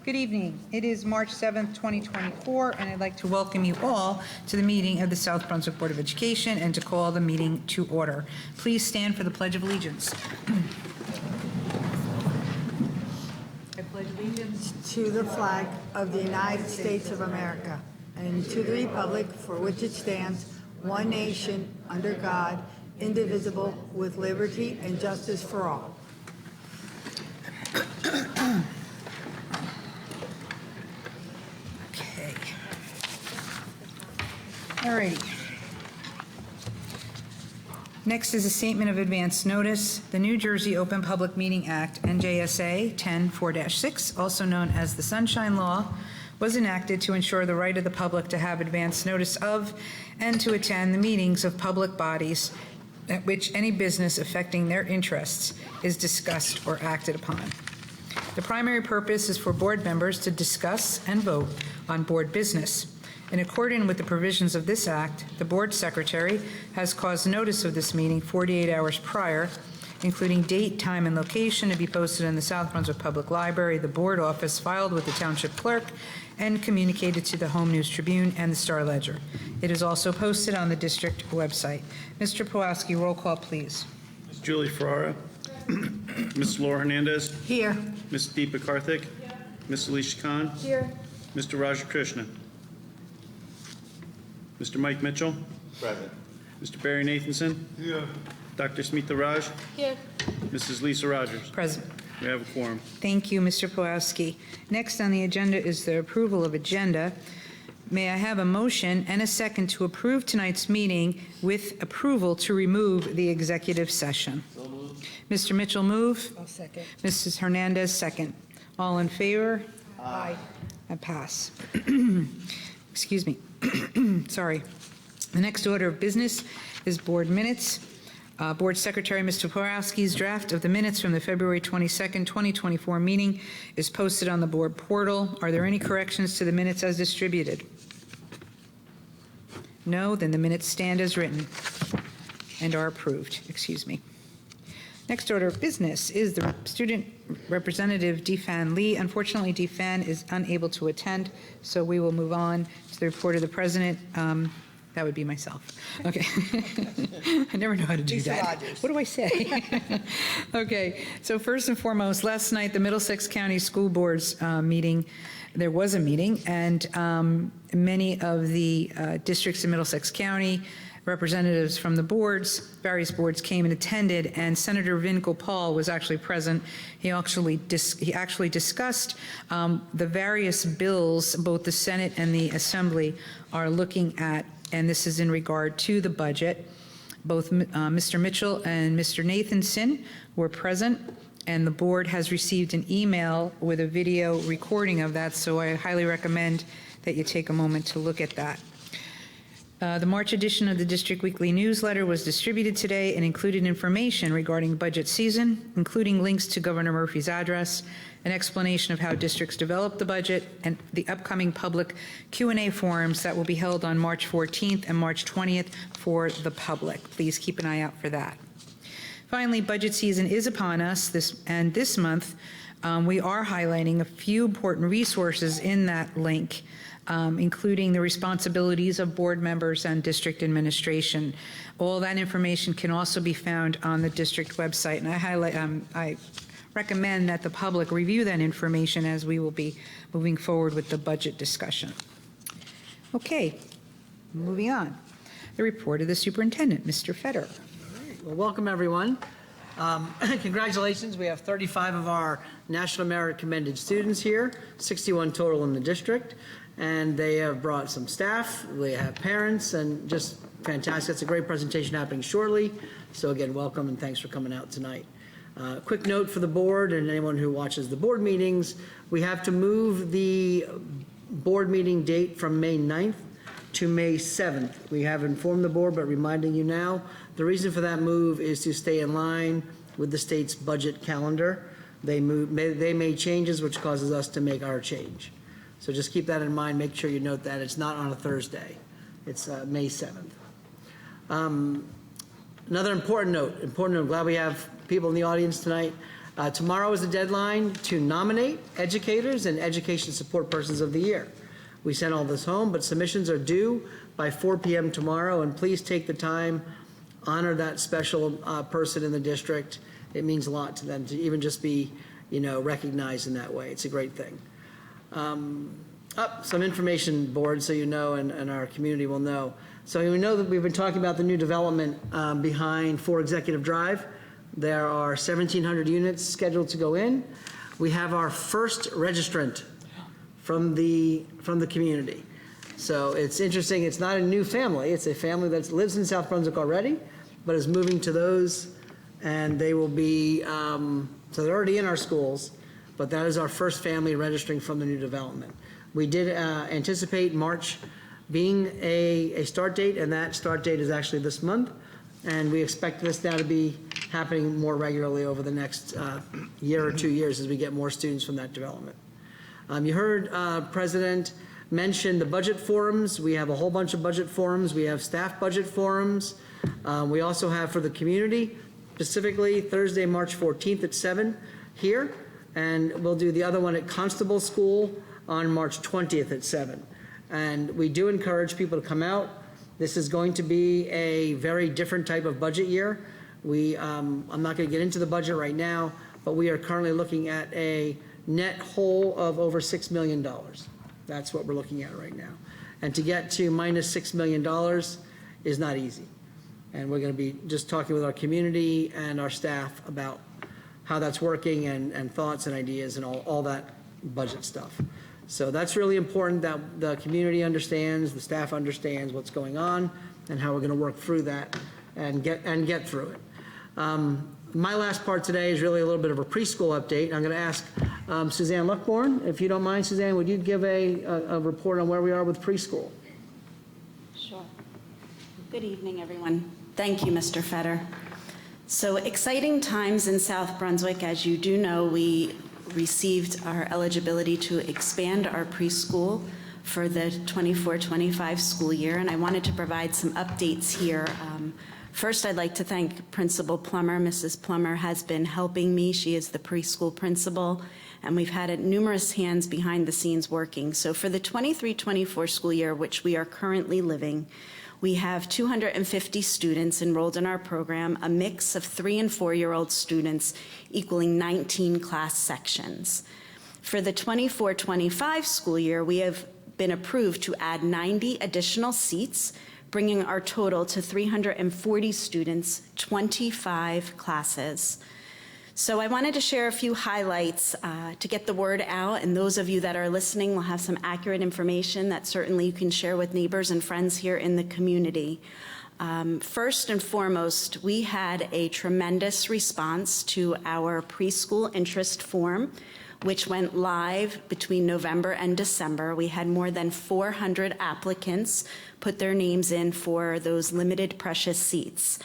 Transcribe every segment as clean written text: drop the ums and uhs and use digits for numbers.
Good evening. It is March 7th, 2024, and I'd like to welcome you all to the meeting of the South Brunswick Board of Education and to call the meeting to order. Please stand for the Pledge of Allegiance. I pledge allegiance to the flag of the United States of America and to the republic for which it stands, one nation, under God, indivisible, with liberty and justice for all. Okay. All righty. Next is a statement of advance notice. The New Jersey Open Public Meeting Act, NJSA 10-4-6, also known as the Sunshine Law, was enacted to ensure the right of the public to have advance notice of and to attend the meetings of public bodies at which any business affecting their interests is discussed or acted upon. The primary purpose is for board members to discuss and vote on board business. In accordance with the provisions of this act, the board secretary has caused notice of this meeting 48 hours prior, including date, time, and location, to be posted in the South Brunswick Public Library, the board office, filed with the township clerk, and communicated to the Home News Tribune and the Star Ledger. It is also posted on the district website. Mr. Pawlowski, roll call, please. Ms. Julie Ferrara. Ms. Laura Hernandez. Here. Ms. Deepa Karthik. Ms. Alicia Khan. Here. Mr. Raja Krishna. Mr. Mike Mitchell. Present. Mr. Barry Nathanson. Here. Dr. Smita Raj. Here. Mrs. Lisa Rogers. Present. We have a quorum. Thank you, Mr. Pawlowski. Next on the agenda is the approval of agenda. May I have a motion and a second to approve tonight's meeting with approval to remove the executive session? So moved. Mr. Mitchell, move. I'll second. Mrs. Hernandez, second. All in favor? Aye. I pass. Excuse me. Sorry. The next order of business is board minutes. Board Secretary Mr. Pawlowski's draft of the minutes from the February 22nd, 2024 meeting is posted on the board portal. Are there any corrections to the minutes as distributed? No, then the minutes stand as written and are approved. Excuse me. Next order of business is the student representative, Defan Lee. Unfortunately, Defan is unable to attend, so we will move on to the report of the president. That would be myself. Okay. I never know how to do Lisa that. Rogers. What do I say? Okay. So first and foremost, last night, the Middlesex County School Board's meeting, there was a meeting, and many of the districts in Middlesex County, representatives from the boards, various boards came and attended, and Senator Vin Gopal was actually present. He actually discussed the various bills both the Senate and the Assembly are looking at, and this is in regard to the budget. Both Mr. Mitchell and Mr. Nathanson were present, and the board has received an email with a video recording of that, so I highly recommend that you take a moment to look at that. The March edition of the District Weekly Newsletter was distributed today and included information regarding budget season, including links to Governor Murphy's address, an explanation of how districts develop the budget, and the upcoming public Q&A forums that will be held on March 14th and March 20th for the public. Please keep an eye out for that. Finally, budget season is upon us, this month we are highlighting a few important resources in that link, including the responsibilities of board members and district administration. All that information can also be found on the district website, and I recommend that the public review that information as we will be moving forward with the budget discussion. Okay, moving on. The report of the superintendent, Mr. Federer. Well, welcome everyone. Congratulations, we have 35 of our National Merit Commended students here, 61 total in the district, and they have brought some staff, they have parents, and just fantastic. It's a great presentation happening shortly, so again, welcome and thanks for coming out tonight. Quick note for the board and anyone who watches the board meetings, we have to move the board meeting date from May 9th to May 7th. We have informed the board, but reminding you now, the reason for that move is to stay in line with the state's budget calendar. They made changes, which causes us to make our change. So just keep that in mind. Make sure you note that it's not on a Thursday. It's May 7th. Another important note, I'm glad we have people in the audience tonight. Tomorrow is the deadline to nominate educators and education support persons of the year. We sent all this home, but submissions are due by 4 p.m. tomorrow, and please take the time, honor that special person in the district. It means a lot to them to even just be, recognized in that way. It's a great thing. Some information board so you know, and our community will know. So we know that we've been talking about the new development behind 4 Executive Drive. There are 1,700 units scheduled to go in. We have our first registrant from the community. So it's interesting, it's not a new family, it's a family that lives in South Brunswick already, but is moving to those, and they will be, so they're already in our schools, but that is our first family registering from the new development. We did anticipate March being a start date, and that start date is actually this month, and we expect this now to be happening more regularly over the next year or 2 years as we get more students from that development. You heard President mention the budget forums. We have a whole bunch of budget forums. We have staff budget forums. We also have for the community, specifically Thursday, March 14th at 7 here, and we'll do the other one at Constable School on March 20th at 7. And we do encourage people to come out. This is going to be a very different type of budget year. I'm not going to get into the budget right now, but we are currently looking at a net hole of over $6 million. That's what we're looking at right now. And to get to minus $6 million is not easy. And we're going to be just talking with our community and our staff about how that's working and thoughts and ideas and all that budget stuff. So that's really important that the community understands, the staff understands what's going on and how we're going to work through that and get through it. My last part today is really a little bit of a preschool update. I'm going to ask Suzanne Luckborn, if you don't mind, Suzanne, would you give a report on where we are with preschool? Sure. Good evening, everyone. Thank you, Mr. Fetter. So exciting times in South Brunswick. As you do know, we received our eligibility to expand our preschool for the 24-25 school year, and I wanted to provide some updates here. First, I'd like to thank Principal Plummer. Mrs. Plummer has been helping me. She is the preschool principal, and we've had numerous hands behind the scenes working. So for the 23-24 school year, which we are currently living, we have 250 students enrolled in our program, a mix of 3- and 4-year-old students equaling 19 class sections. For the 24-25 school year, we have been approved to add 90 additional seats, bringing our total to 340 students, 25 classes. So I wanted to share a few highlights to get the word out, and those of you that are listening will have some accurate information that certainly you can share with neighbors and friends here in the community. First and foremost, we had a tremendous response to our preschool interest form, which went live between November and December. We had more than 400 applicants put their names in for those limited precious seats.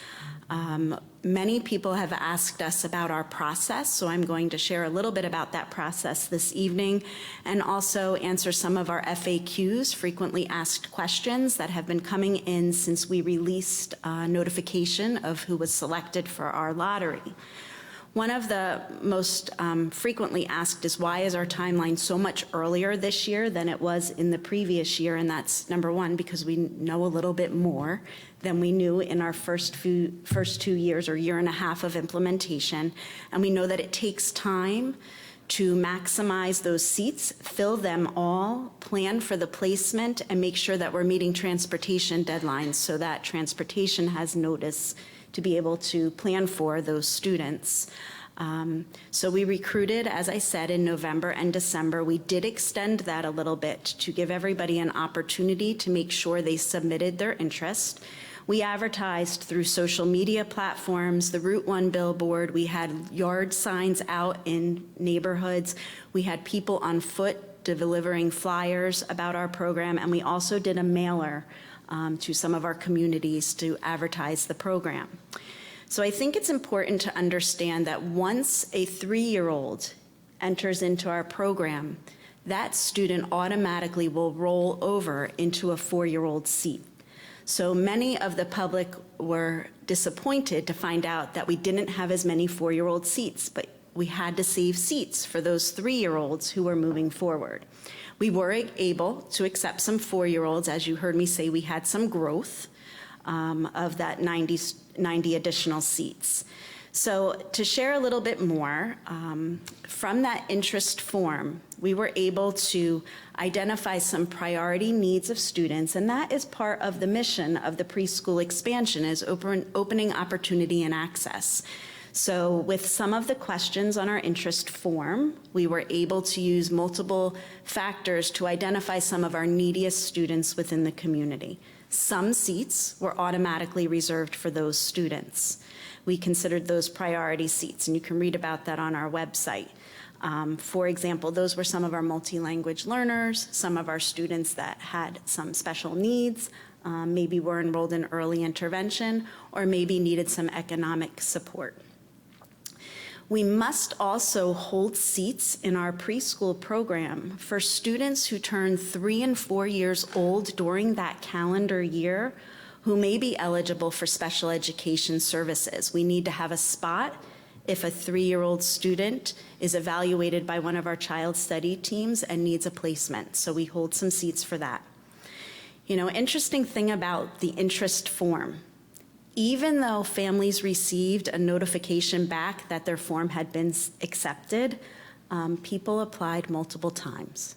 Many people have asked us about our process, so I'm going to share a little bit about that process this evening and also answer some of our FAQs, frequently asked questions, that have been coming in since we released a notification of who was selected for our lottery. One of the most frequently asked is, why is our timeline so much earlier this year than it was in the previous year? And that's number one, because we know a little bit more than we knew in our first 2 years or year and a half of implementation. And we know that it takes time to maximize those seats, fill them all, plan for the placement, and make sure that we're meeting transportation deadlines so that transportation has notice to be able to plan for those students. So we recruited, as I said, in November and December. We did extend that a little bit to give everybody an opportunity to make sure they submitted their interest. We advertised through social media platforms, the Route 1 billboard. We had yard signs out in neighborhoods. We had people on foot delivering flyers about our program, and we also did a mailer to some of our communities to advertise the program. So I think it's important to understand that once a 3-year-old enters into our program, that student automatically will roll over into a 4-year-old seat. So many of the public were disappointed to find out that we didn't have as many 4-year-old seats, but we had to save seats for those 3-year-olds who were moving forward. We were able to accept some 4-year-olds. As you heard me say, we had some growth of that 90 additional seats. So to share a little bit more, from that interest form, we were able to identify some priority needs of students, and that is part of the mission of the preschool expansion, is opening opportunity and access. So with some of the questions on our interest form, we were able to use multiple factors to identify some of our neediest students within the community. Some seats were automatically reserved for those students. We considered those priority seats, and you can read about that on our website. For example, those were some of our multi-language learners, some of our students that had some special needs, maybe were enrolled in early intervention, or maybe needed some economic support. We must also hold seats in our preschool program for students who turn 3 and 4 years old during that calendar year who may be eligible for special education services. We need to have a spot if a 3-year-old student is evaluated by one of our child study teams and needs a placement. So we hold some seats for that. You know, interesting thing about the interest form, even though families received a notification back that their form had been accepted, people applied multiple times.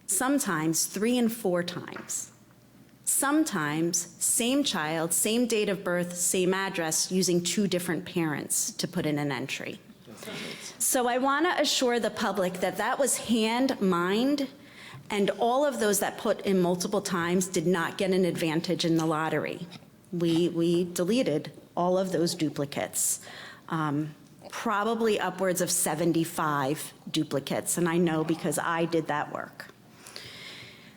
Sometimes 3 and 4 times. Sometimes same child, same date of birth, same address, using 2 different parents to put in an entry. So I want to assure the public that that was hand-mined, and all of those that put in multiple times did not get an advantage in the lottery. We deleted all of those duplicates, probably upwards of 75 duplicates, and I know because I did that work.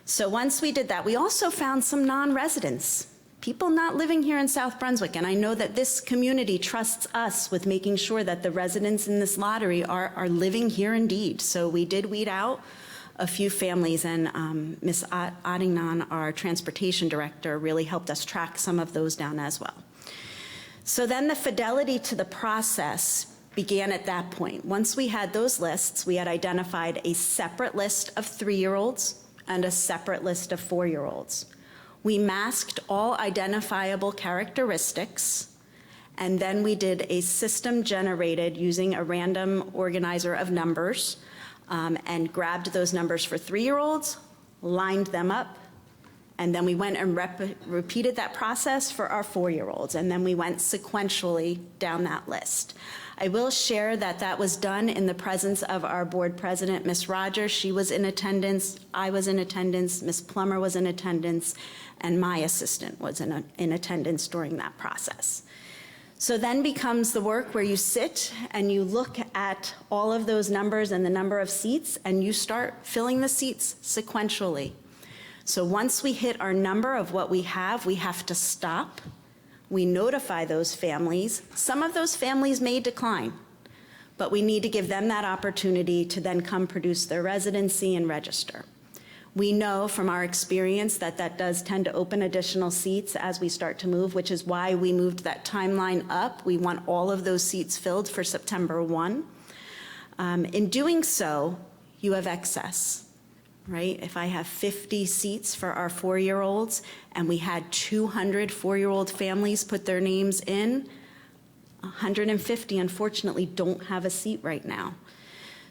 So once we did that, we also found some non-residents, people not living here in South Brunswick, and I know that this community trusts us with making sure that the residents in this lottery are living here indeed. So we did weed out a few families, and Ms. Adignan, our transportation director, really helped us track some of those down as well. So then the fidelity to the process began at that point. Once we had those lists, we had identified a separate list of 3-year-olds and a separate list of 4-year-olds. We masked all identifiable characteristics, and then we did a system generated using a random organizer of numbers, and grabbed those numbers for 3-year-olds, lined them up, and then we went and repeated that process for our 4-year-olds, and then we went sequentially down that list. I will share that that was done in the presence of our board president, Ms. Rogers. She was in attendance, I was in attendance, Ms. Plummer was in attendance, and my assistant was in attendance during that process. So then becomes the work where you sit and you look at all of those numbers and the number of seats, and you start filling the seats sequentially. So once we hit our number of what we have to stop. We notify those families. Some of those families may decline, but we need to give them that opportunity to then come produce their residency and register. We know from our experience that that does tend to open additional seats as we start to move, which is why we moved that timeline up. We want all of those seats filled for September 1. In doing so, you have excess, right? If I have 50 seats for our 4-year-olds and we had 200 4-year-old families put their names in, 150 unfortunately don't have a seat right now.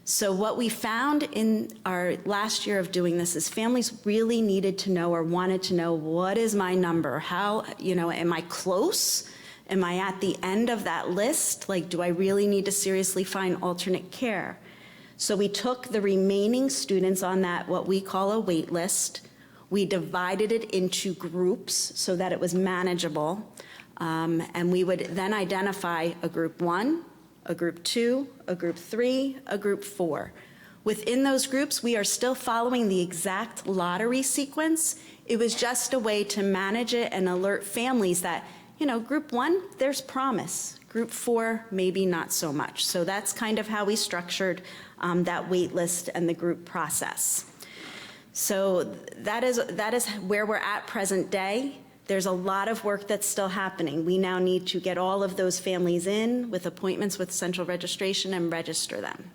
So what we found in our last year of doing this is families really needed to know or wanted to know, what is my number? How, am I close? Am I at the end of that list? Like, do I really need to seriously find alternate care? So we took the remaining students on that, what we call a wait list. We divided it into groups so that it was manageable. And we would then identify a group 1, a group 2, a group 3, a group 4. Within those groups, we are still following the exact lottery sequence. It was just a way to manage it and alert families that, group 1, there's promise. Group 4, maybe not so much. So that's kind of how we structured that wait list and the group process. So that is where we're at present day. There's a lot of work that's still happening. We now need to get all of those families in with appointments with central registration and register them.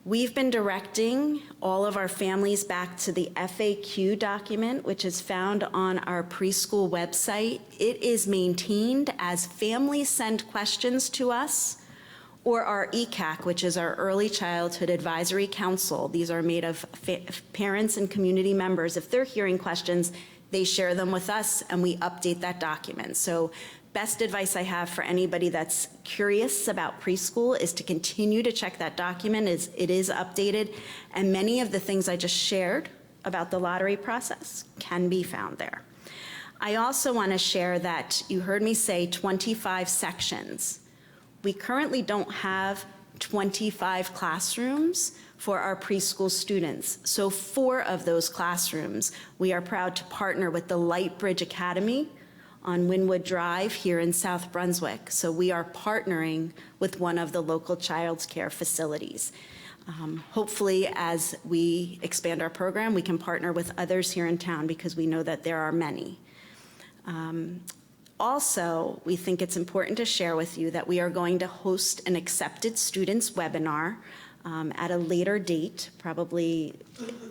We've been directing all of our families back to the FAQ document, which is found on our preschool website. It is maintained as families send questions to us, or our ECAC, which is our Early Childhood Advisory Council. These are made of parents and community members. If they're hearing questions, they share them with us, and we update that document. So best advice I have for anybody that's curious about preschool is to continue to check that document. It is updated, and many of the things I just shared about the lottery process can be found there. I also want to share that you heard me say 25 sections. We currently don't have 25 classrooms for our preschool students. So 4 of those classrooms, we are proud to partner with the Lightbridge Academy on Wynwood Drive here in South Brunswick. So we are partnering with one of the local child care facilities. Hopefully, as we expand our program, we can partner with others here in town because we know that there are many. Also, we think it's important to share with you that we are going to host an accepted students webinar at a later date, probably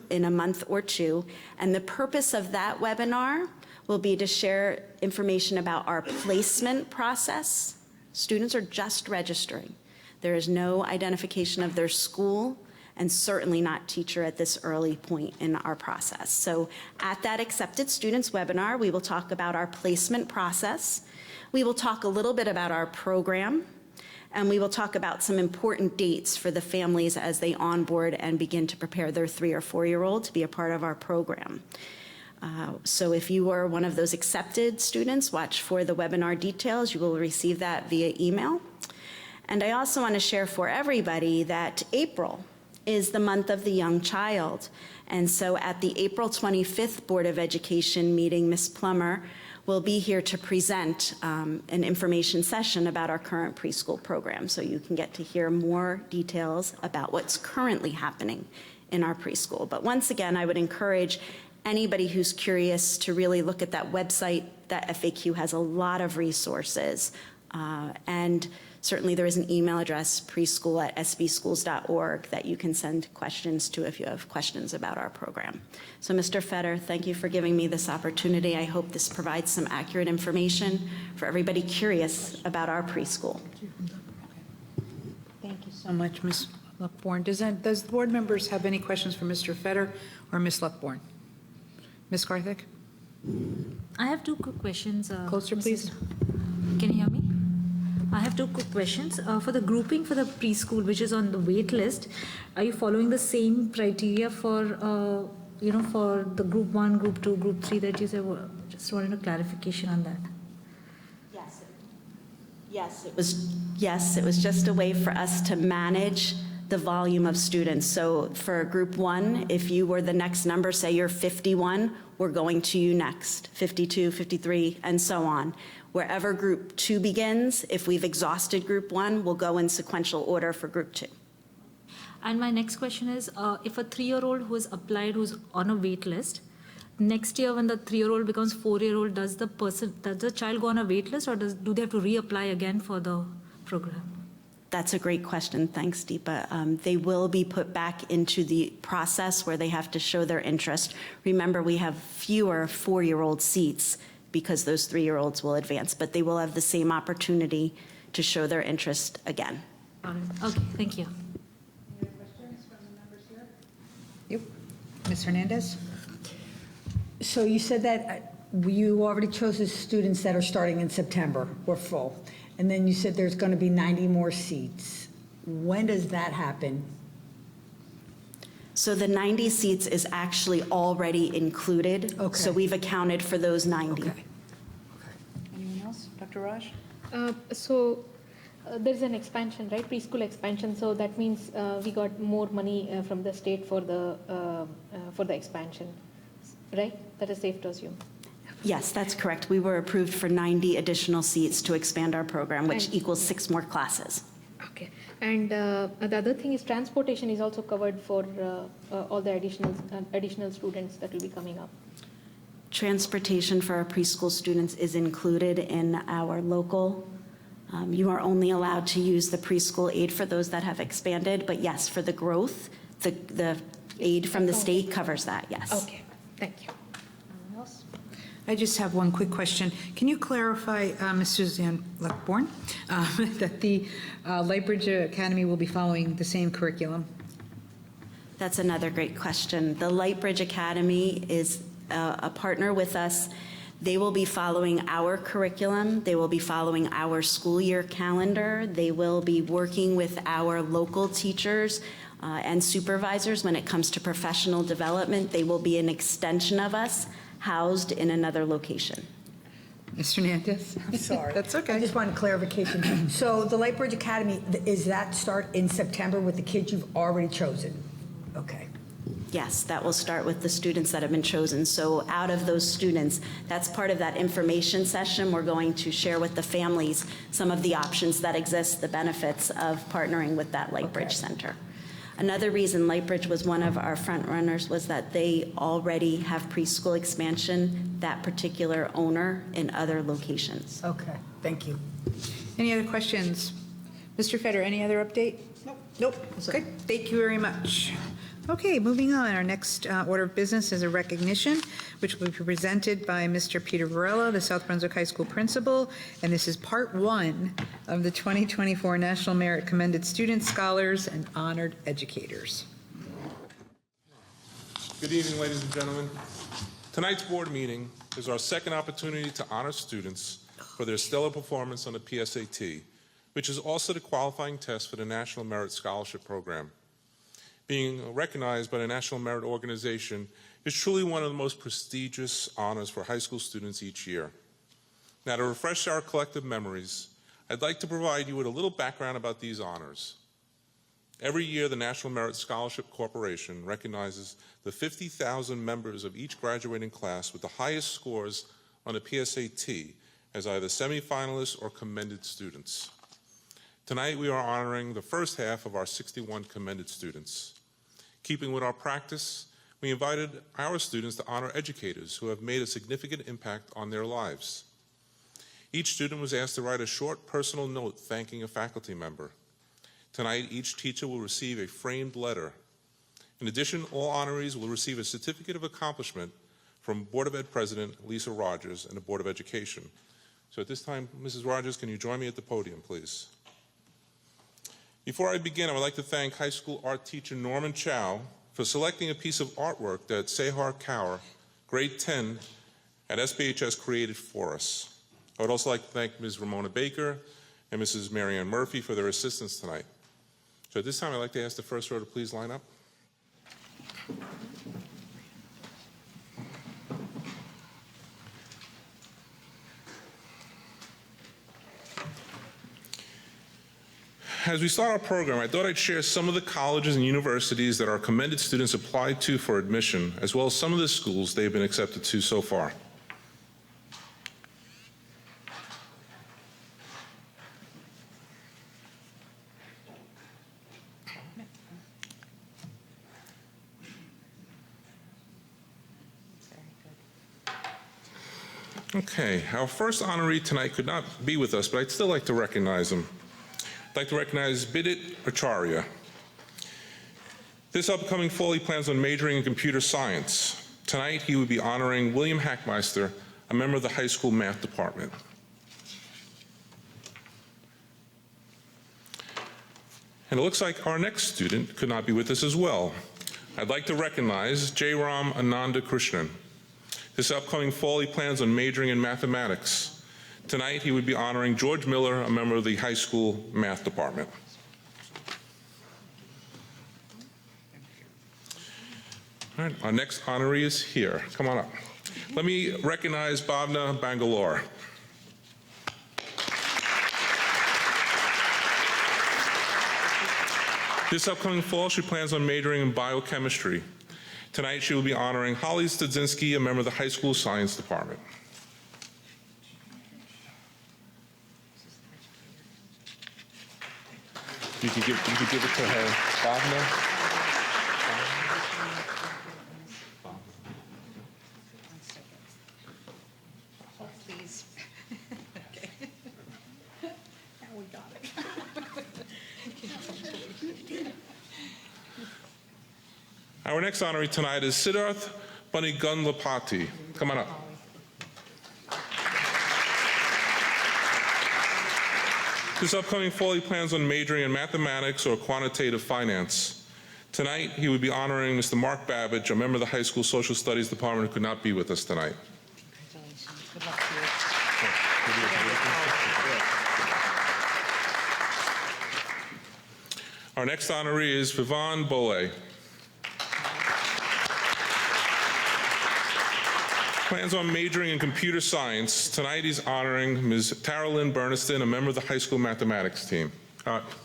in a month or 2. And the purpose of that webinar will be to share information about our placement process. Students are just registering. There is no identification of their school, and certainly not teacher at this early point in our process. So at that Accepted Students webinar, we will talk about our placement process. We will talk a little bit about our program, and we will talk about some important dates for the families as they onboard and begin to prepare their 3 or 4-year-old to be a part of our program. So if you are one of those accepted students, watch for the webinar details. You will receive that via email. And I also want to share for everybody that April is the month of the young child. And so at the April 25th Board of Education meeting, Ms. Plummer will be here to present an information session about our current preschool program. So you can get to hear more details about what's currently happening in our preschool. But once again, I would encourage anybody who's curious to really look at that website. That FAQ has a lot of resources. And certainly there is an email address, preschool@sbschools.org, that you can send questions to if you have questions about our program. So Mr. Fetter, thank you for giving me this opportunity. I hope this provides some accurate information for everybody curious about our preschool. Thank you so much, Ms. Luckborn. Does the board members have any questions for Mr. Fetter or Ms. Luckborn? Ms. Karthik? I have 2 quick questions. Closer, please. Can you hear me? I have 2 quick questions. For the grouping for the preschool, which is on the wait list, are you following the same criteria for, for the group 1, group 2, group 3 that you said? Just wanted a clarification on that. Yes, it was just a way for us to manage the volume of students. So for group 1, if you were the next number, say you're 51, we're going to you next, 52, 53, and so on. Wherever group 2 begins, if we've exhausted group 1, we'll go in sequential order for group 2. And my next question is, if a 3-year-old who has applied, who's on a wait list, next year when the 3-year-old becomes 4-year-old, does the child go on a wait list, or do they have to reapply again for the program? That's a great question. Thanks, Deepa. They will be put back into the process where they have to show their interest. Remember, we have fewer 4-year-old seats because those 3-year-olds will advance, but they will have the same opportunity to show their interest again. Okay, thank you. Any other questions from the members here? Yep. Ms. Hernandez? So you said that you already chose the students that are starting in September, were full. And then you said there's going to be 90 more seats. When does that happen? So the 90 seats is actually already included. Okay. So we've accounted for those 90. Okay. Anyone else? Dr. Raj? There's an expansion, right? Preschool expansion. So that means we got more money from the state for the expansion, right? That is safe to assume. Yes, that's correct. We were approved for 90 additional seats to expand our program, which equals 6 more classes. Okay. And the other thing is transportation is also covered for all the additional students that will be coming up. Transportation for our preschool students is included in our local. You are only allowed to use the preschool aid for those that have expanded, but yes, for the growth, the aid from the state covers that, yes. Okay, thank you. Anyone else? I just have one quick question. Can you clarify, Ms. Suzanne Luckborn, that the Lightbridge Academy will be following the same curriculum? That's another great question. The Lightbridge Academy is a partner with us. They will be following our curriculum. They will be following our school year calendar. They will be working with our local teachers and supervisors when it comes to professional development. They will be an extension of us, housed in another location. Ms. Hernandez? I'm sorry. That's I okay. just wanted clarification. So the Lightbridge Academy, is that start in September with the kids you've already chosen? Okay. Yes, that will start with the students that have been chosen. So out of those students, that's part of that information session. We're going to share with the families some of the options that exist, the benefits of partnering with that Lightbridge Center. Another reason Lightbridge was one of our front runners was that they already have preschool expansion, that particular owner, in other locations. Okay, thank you. Any other questions? Mr. Feder, any other update? Nope. Good, thank you very much. Okay, moving on. Our next order of business is a recognition, which will be presented by Mr. Peter Varela, the South Brunswick High School principal, and this is part one of the 2024 National Merit Commended Students, Scholars, and Honored Educators. Good evening, ladies and gentlemen. Tonight's board meeting is our second opportunity to honor students for their stellar performance on the PSAT, which is also the qualifying test for the National Merit Scholarship Program. Being recognized by the National Merit Organization is truly one of the most prestigious honors for high school students each year. Now, to refresh our collective memories, I'd like to provide you with a little background about these honors. Every year, the National Merit Scholarship Corporation recognizes the 50,000 members of each graduating class with the highest scores on the PSAT as either semifinalists or commended students. Tonight, we are honoring the first half of our 61 commended students. Keeping with our practice, we invited our students to honor educators who have made a significant impact on their lives. Each student was asked to write a short personal note thanking a faculty member. Tonight, each teacher will receive a framed letter. In addition, all honorees will receive a certificate of accomplishment from Board of Ed President Lisa Rogers and the Board of Education. So at this time, Mrs. Rogers, can you join me at the podium, please? Before I begin, I would like to thank high school art teacher Norman Chow for selecting a piece of artwork that Sehar Kaur, grade 10 at SBHS, created for us. I would also like to thank Ms. Ramona Baker and Mrs. Marianne Murphy for their assistance tonight. So at this time, I'd like to ask the first row to please line up. As we start our program, I thought I'd share some of the colleges and universities that our commended students applied to for admission, as well as some of the schools they've been accepted to so far. Okay, our first honoree tonight could not be with us, but I'd still like to recognize him. I'd like to recognize Bidit Acharya. This upcoming fall, he plans on majoring in computer science. Tonight, he would be honoring William Hackmeister, a member of the high school math department. And it looks like our next student could not be with us as well. I'd like to recognize Jairam Ananda Krishnan. This upcoming fall, he plans on majoring in mathematics. Tonight, he would be honoring George Miller, a member of the high school math department. All right, our next honoree is here. Come on up. Let me recognize Bhavna Bangalore. This upcoming fall, she plans on majoring in biochemistry. Tonight, she will be honoring Holly Studzinski, a member of the high school science department. You could give it to her, Bhavna. Our next honoree tonight is Siddharth Banigunlapati. Come on up. This upcoming fall, he plans on majoring in mathematics or quantitative finance. Tonight, he would be honoring Mr. Mark Babbage, a member of the high school social studies department who could not be with us tonight. Congratulations. Good luck to you. Our next honoree is Vivaan Bole. Plans on majoring in computer science. Tonight he's honoring Ms. Tara Lynn Berniston, a member of the high school mathematics department.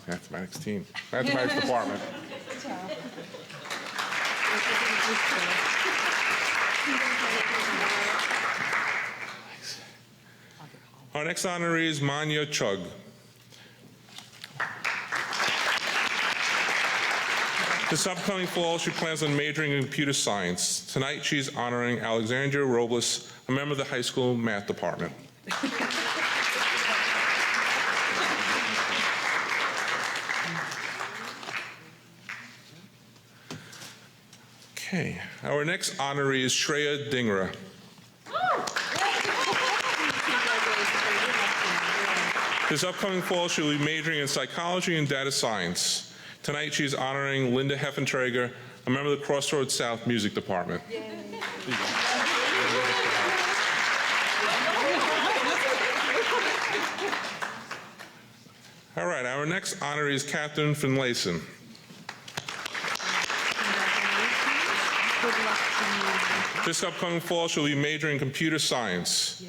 Our next honoree is Manya Chugh. This upcoming fall, she plans on majoring in computer science. Tonight, she's honoring Alexandria Robles, a member of the high school math department. Okay, our next honoree is Shreya Dingra. This upcoming fall, she will be majoring in psychology and data science. Tonight, she's honoring Linda Heffenträger, a member of the Crossroads South Music Department. All right, our next honoree is Catherine Finlayson. This upcoming fall, she'll be majoring in computer science.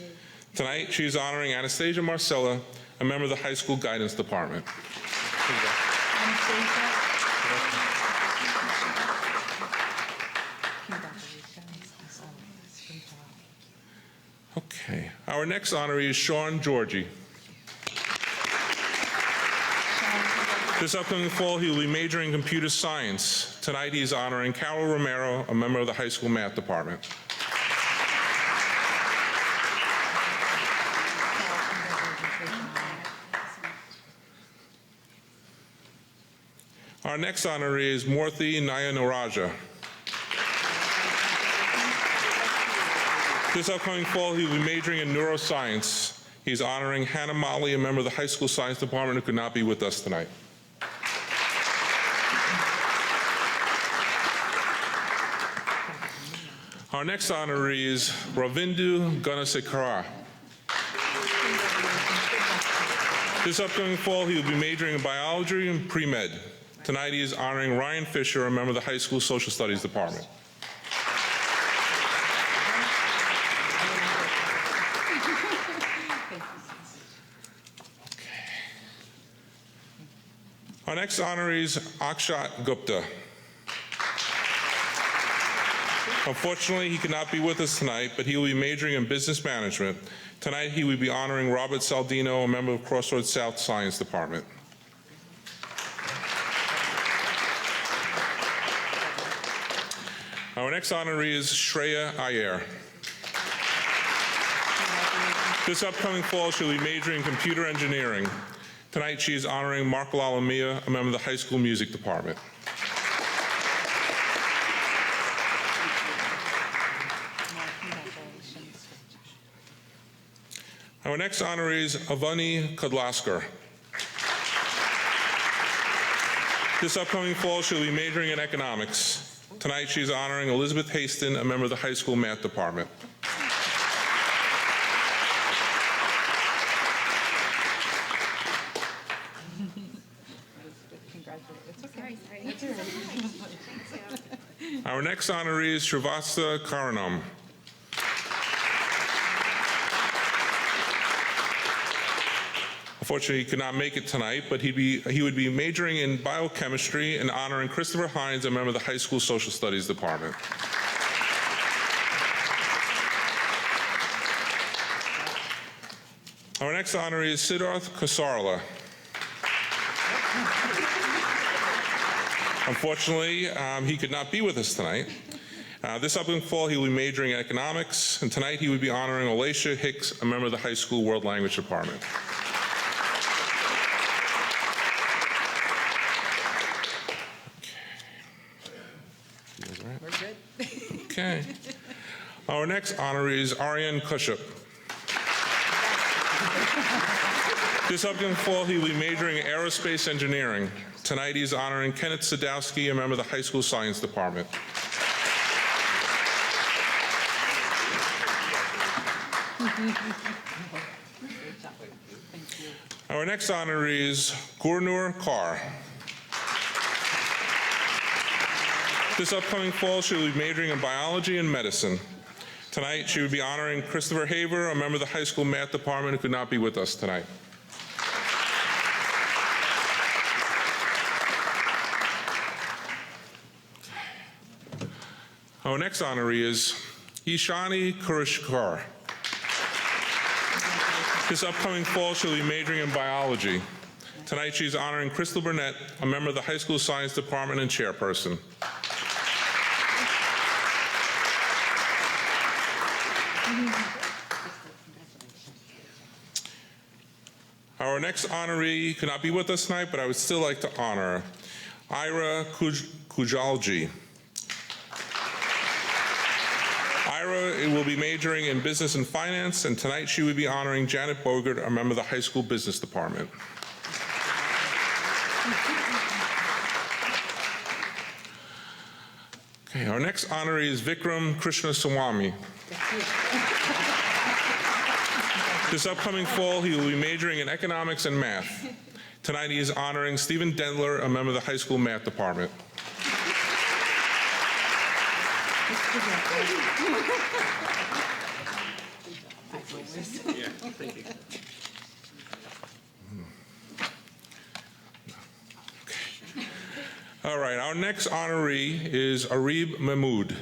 Tonight, she's honoring Anastasia Marcella, a member of the high school guidance department. Okay, our next honoree is Sean Georgie. This upcoming fall, he will be majoring in computer science. Tonight, he's honoring Carol Romero, a member of the high school math department. Our next honoree is Murthy Nayanaraja. This upcoming fall, he will be majoring in neuroscience. He's honoring Hannah Motley, a member of the high school science department who could not be with us tonight. Our next honoree is Ravindu Gunasekara. This upcoming fall, he will be majoring in biology and pre-med. Tonight, he is honoring Ryan Fisher, a member of the high school social studies department. Our next honoree is Akshat Gupta. Unfortunately, he could not be with us tonight, but he will be majoring in business management. Tonight, he will be honoring Robert Saldino, a member of Crossroads South Science Department. Our next honoree is Shreya Iyer. This upcoming fall, she'll be majoring in computer engineering. Tonight, she is honoring Mark Lalamia, a member of the high school music department. Our next honoree is Avani Kudlaskar. This upcoming fall, she'll be majoring in economics. Tonight, she's honoring Elizabeth Haston, a member of the high school math department. Our next honoree is Shrivastha Karanam. Unfortunately, he could not make it tonight, but he would be majoring in biochemistry and honoring Christopher Hines, a member of the high school social studies department. Our next honoree is Siddharth Kasarla. Unfortunately, he could not be with us tonight. This upcoming fall, he will be majoring in economics, and tonight he would be honoring Alacia Hicks, a member of the high school world language department. right? We're good. Okay. Our next honoree is Aryan Kushup. This upcoming fall, he will be majoring in aerospace engineering. Tonight, he's honoring Kenneth Sadowski, a member of the high school science department. Our next honoree is Gurnur Kaur. This upcoming fall, she will be majoring in biology and medicine. Tonight, she will be honoring Christopher Haver, a member of the high school math department who could not be with us tonight. Our next honoree is Ishani Kurishkar. This upcoming fall, she'll be majoring in biology. Tonight, she's honoring Crystal Burnett, a member of the high school science department and chairperson. Our next honoree could not be with us tonight, but I would still like to honor Ira Kujalji. Ira will be majoring in business and finance, and tonight she will be honoring Janet Bogert, a member of the high school business department. Okay, our next honoree is Vikram Krishnaswamy. This upcoming fall, he will be majoring in economics and math. Tonight, he is honoring Stephen Dendler, a member of the high school math department. All right, our next honoree is Arib Mahmood.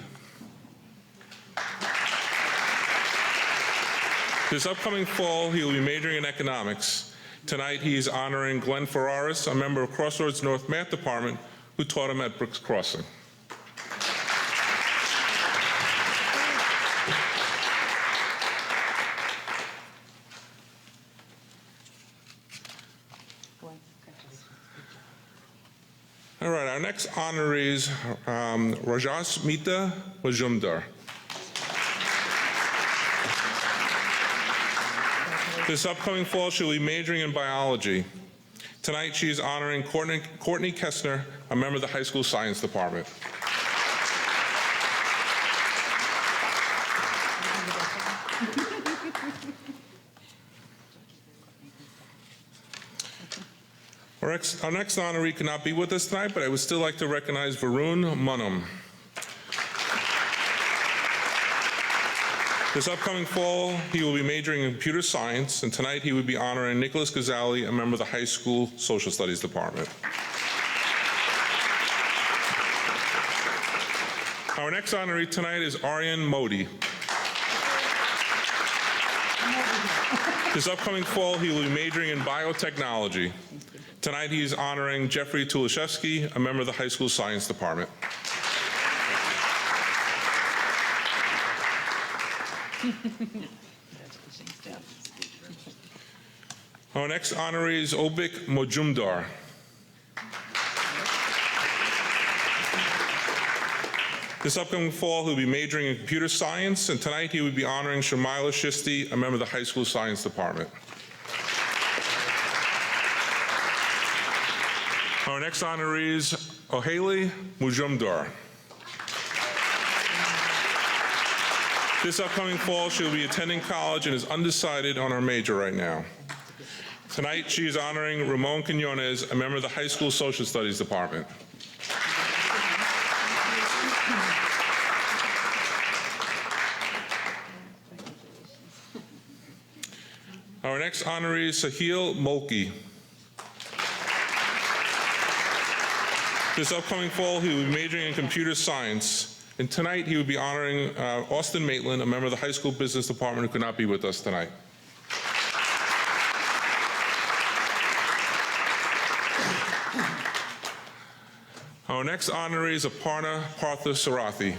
This upcoming fall, he will be majoring in economics. Tonight, he is honoring Glenn Ferraris, a member of Crossroads North Math Department, who taught him at Brooks Crossing. All right, our next honoree is Rajasmita Majumdar. This upcoming fall, she'll be majoring in biology. Tonight, she is honoring Courtney Kessner, a member of the high school science department. Our next honoree cannot be with us tonight, but I would still like to recognize Varun Munham. This upcoming fall, he will be majoring in computer science, and tonight he will be honoring Nicholas Ghazali, a member of the high school social studies department. Our next honoree tonight is Aryan Modi. This upcoming fall, he will be majoring in biotechnology. Tonight, he is honoring Jeffrey Tulashevsky, a member of the high school science department. Our next honoree is Obik Mojumdar. This upcoming fall, he'll be majoring in computer science, and tonight he will be honoring Shamila Shisti, a member of the high school science department. Our next honoree is Oheli Mujumdar. This upcoming fall, she will be attending college and is undecided on her major right now. Tonight, she is honoring Ramon Quinones, a member of the high school social studies department. Our next honoree is Sahil Mulki. This upcoming fall, he will be majoring in computer science. And tonight, he will be honoring Austin Maitland, a member of the high school business department who could not be with us tonight. Our next honoree is Aparna Parthasarathi.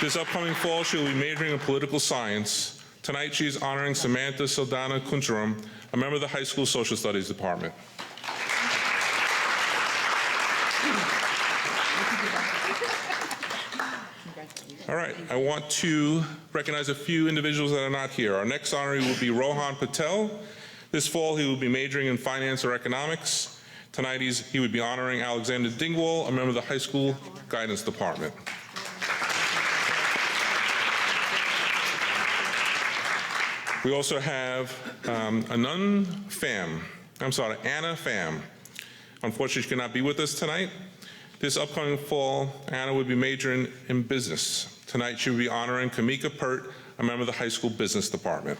This upcoming fall, she will be majoring in political science. Tonight, she is honoring Samantha Saldana Kuncharam, a member of the high school social studies department. All right, I want to recognize a few individuals that are not here. Our next honoree will be Rohan Patel. This fall, he will be majoring in finance or economics. Tonight, he would be honoring Alexander Dingwall, a member of the high school guidance department. We also have Anna Pham. Unfortunately, she cannot be with us tonight. This upcoming fall, Anna would be majoring in business. Tonight, she will be honoring Kamika Pert, a member of the high school business department.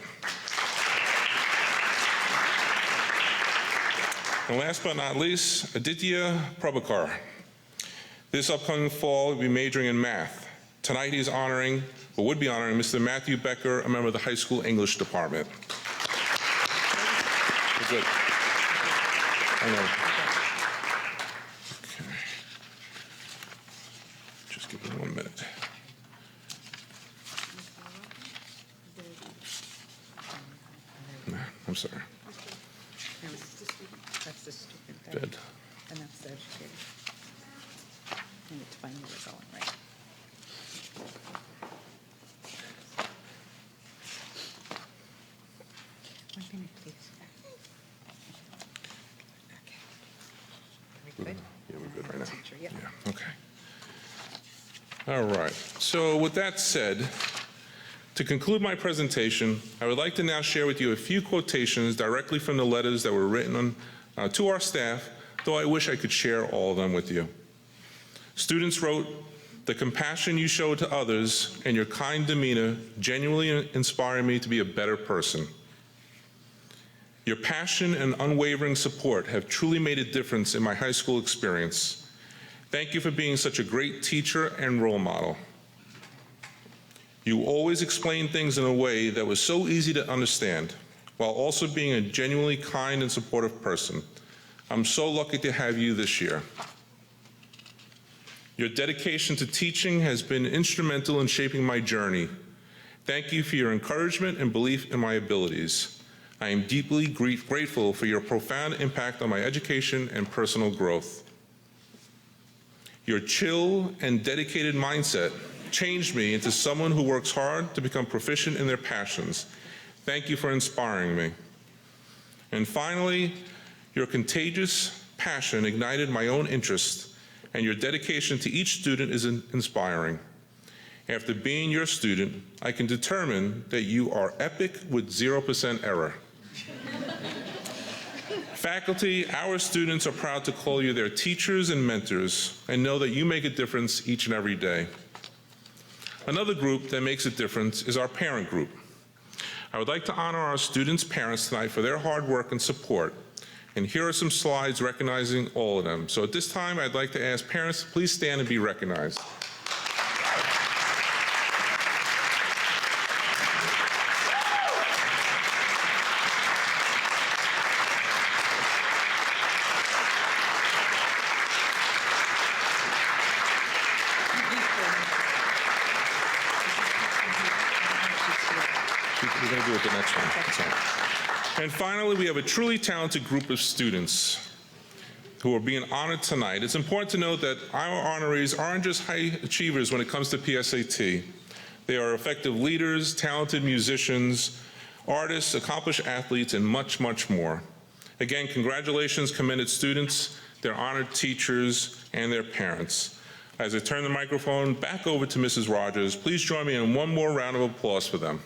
And last but not least, Aditya Prabhakar. This upcoming fall, will be majoring in math. Tonight, he's honoring, or would be honoring, Mr. Matthew Becker, a member of the high school English department. We're good. I know. Okay. Just give me 1 minute. No, I'm sorry. That's the student thing. Good. And that's the educator. And it's fine where we're going, right? One minute, please. Okay. Are we good? Yeah, we're good right now. Teacher, yeah. Yeah, okay. All right, so with that said, to conclude my presentation, I would like to now share with you a few quotations directly from the letters that were written to our staff, though I wish I could share all of them with you. Students wrote, "The compassion you show to others and your kind demeanor genuinely inspire me to be a better person. Your passion and unwavering support have truly made a difference in my high school experience. Thank you for being such a great teacher and role model. You always explained things in a way that was so easy to understand, while also being a genuinely kind and supportive person. I'm so lucky to have you this year. Your dedication to teaching has been instrumental in shaping my journey. Thank you for your encouragement and belief in my abilities. I am deeply grateful for your profound impact on my education and personal growth. Your chill and dedicated mindset changed me into someone who works hard to become proficient in their passions. Thank you for inspiring me. And finally, your contagious passion ignited my own interest, and your dedication to each student is inspiring. After being your student, I can determine that you are epic with 0% error. Faculty, our students are proud to call you their teachers and mentors and know that you make a difference each and every day. Another group that makes a difference is our parent group. I would like to honor our students' parents tonight for their hard work and support. And here are some slides recognizing all of them. So at this time, I'd like to ask parents to please stand and be recognized. We're going to do it the next one. That's all. And finally, we have a truly talented group of students who are being honored tonight. It's important to note that our honorees aren't just high achievers when it comes to PSAT. They are effective leaders, talented musicians, artists, accomplished athletes, and much, much more. Again, congratulations, commended students, their honored teachers, and their parents. As I turn the microphone back over to Mrs. Rogers, please join me in one more round of applause for them.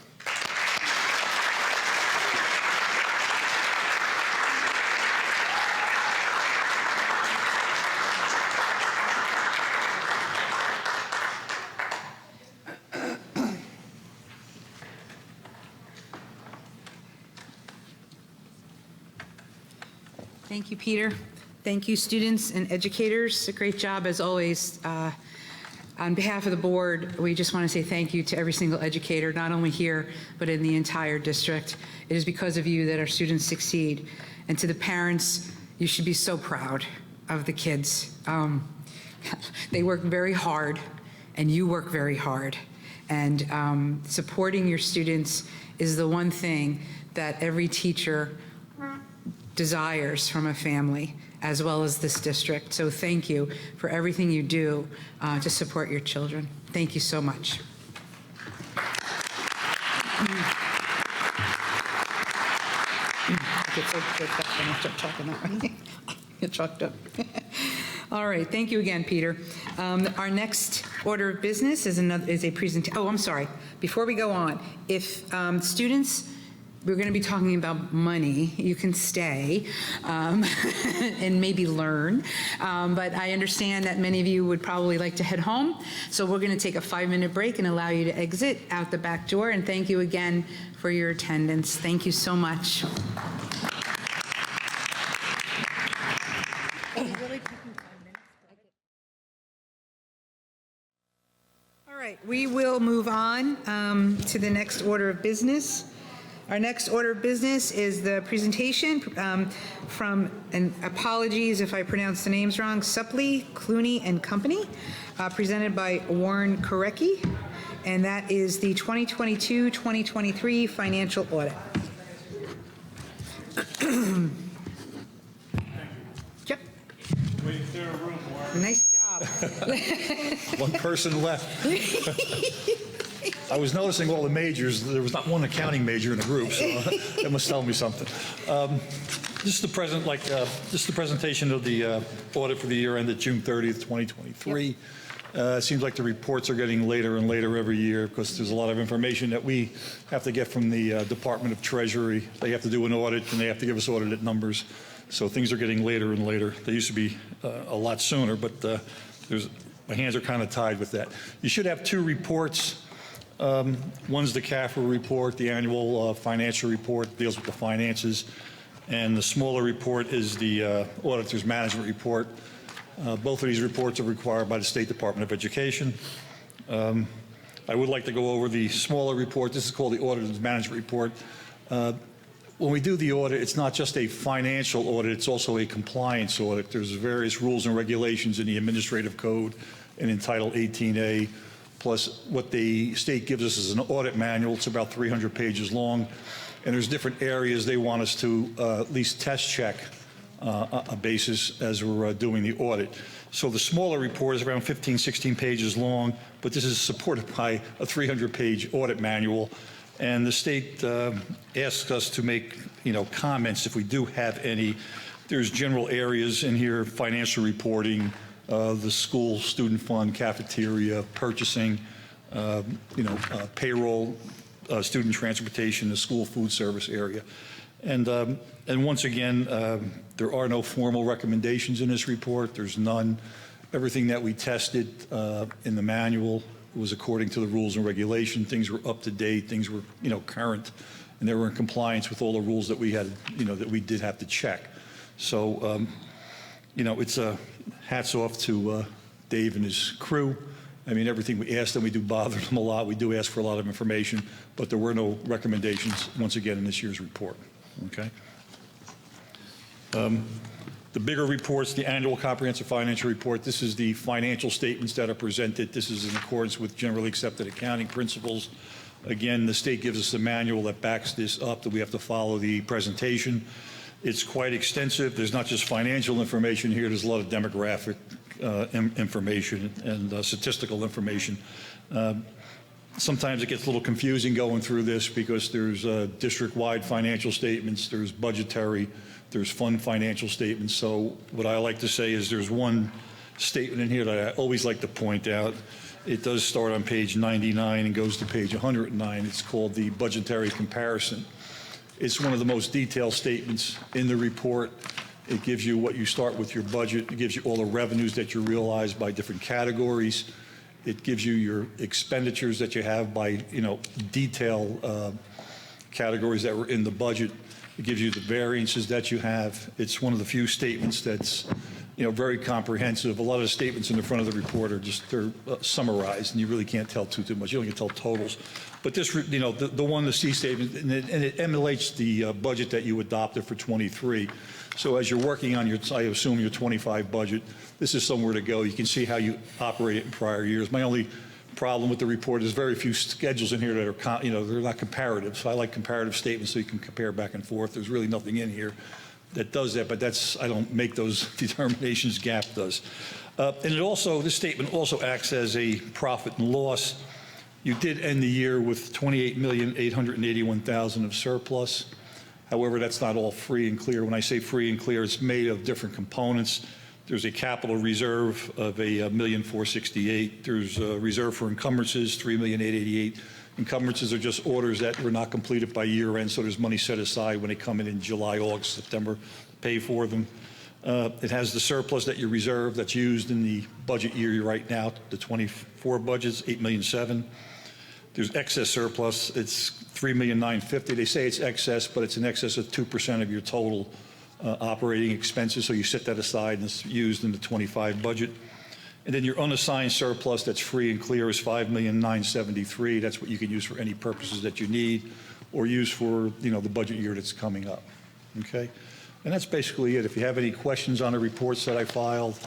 Thank you, Peter. Thank you, students and educators. A great job, as always. On behalf of the board, we just want to say thank you to every single educator, not only here, but in the entire district. It is because of you that our students succeed. And to the parents, you should be so proud of the kids. They work very hard, and you work very hard. And supporting your students is the one thing that every teacher desires from a family. as well as this district. So thank you for everything you do to support your children. Thank you so much. I get so choked up when I start talking that way. Get choked up. All right, thank you again, Peter. Our next order of business is a presentation. Oh, I'm sorry. Before we go on, if students, we're going to be talking about money. You can stay and maybe learn. But I understand that many of you would probably like to head home. So we're going to take a 5-minute break and allow you to exit out the back door. And thank you again for your attendance. Thank you so much. All right, we will move on to the next order of business. Our next order of business is the presentation from, and apologies if I pronounce the names wrong, Suppley, Clooney and Company, presented by Warren Korecki, and that is the 2022-2023 financial audit. Yep. Nice job. One person left. I was noticing all the majors. There was not one accounting major in the group, so that must tell me something. This is the presentation of the audit for the year ended June 30th, 2023. It seems like the reports are getting later and later every year because there's a lot of information that we have to get from the Department of Treasury. They have to do an audit and they have to give us audited numbers. So things are getting later and later. They used to be a lot sooner, but my hands are kind of tied with that. You should have two reports. One's the CAFR report, the annual financial report, deals with the finances, and the smaller report is the auditor's management report. Both of these reports are required by the State Department of Education. I would like to go over the smaller report. This is called the auditor's management report. When we do the audit, it's not just a financial audit, it's also a compliance audit. There's various rules and regulations in the administrative code and in Title 18A. Plus what the state gives us is an audit manual. It's about 300 pages long. And there's different areas they want us to at least test check a basis as we're doing the audit. So the smaller report is around 15, 16 pages long, but this is supported by a 300-page audit manual. And the state asks us to make, comments if we do have any. There's general areas in here, financial reporting, the school student fund, cafeteria, purchasing, payroll, student transportation, the school food service area. And once again, there are no formal recommendations in this report. There's none. Everything that we tested in the manual was according to the rules and regulation. Things were up to date. Things were, current, and they were in compliance with all the rules that we had, that we did have to check. So, it's hats off to Dave and his crew. I mean, everything we asked them, we do bother them a lot. We do ask for a lot of information, but there were no recommendations, once again, in this year's report. Okay. The bigger reports, the annual comprehensive financial report, this is the financial statements that are presented. This is in accordance with generally accepted accounting principles. Again, the state gives us a manual that backs this up, that we have to follow the presentation. It's quite extensive. There's not just financial information here. There's a lot of demographic information and statistical information. Sometimes it gets a little confusing going through this because there's district-wide financial statements, there's budgetary, there's fund financial statements. So what I like to say is there's one statement in here that I always like to point out. It does start on page 99 and goes to page 109. It's called the budgetary comparison. It's one of the most detailed statements in the report. It gives you what you start with your budget. It gives you all the revenues that you realize by different categories. It gives you your expenditures that you have by, detail categories that were in the budget. It gives you the variances that you have. It's one of the few statements that's, very comprehensive. A lot of the statements in the front of the report are just, they're summarized, and you really can't tell too much. You only can tell totals. But this, the one, the C statement, and it emulates the budget that you adopted for 23. So as you're working on I assume your 25 budget, this is somewhere to go. You can see how you operate it in prior years. My only problem with the report is very few schedules in here that are, they're not comparative. So I like comparative statements so you can compare back and forth. There's really nothing in here. that does that, but I don't make those determinations, GAP does. And this statement also acts as a profit and loss. You did end the year with $28,881,000 of surplus. However, that's not all free and clear. When I say free and clear, it's made of different components. There's a capital reserve of $1,468,000. There's a reserve for encumbrances, $3,888,000. Encumbrances are just orders that were not completed by year end, so there's money set aside when they come in July, August, September to pay for them. It has the surplus that you reserve that's used in the budget year right now, the 24 budgets, $8,700,000. There's excess surplus. It's $3,950,000. They say it's excess, but it's in excess of 2% of your total operating expenses, so you set that aside and it's used in the 25 budget. And then your unassigned surplus that's free and clear is $5,973,000. That's what you can use for any purposes that you need or use for, the budget year that's coming up. Okay? And that's basically it. If you have any questions on the reports that I filed,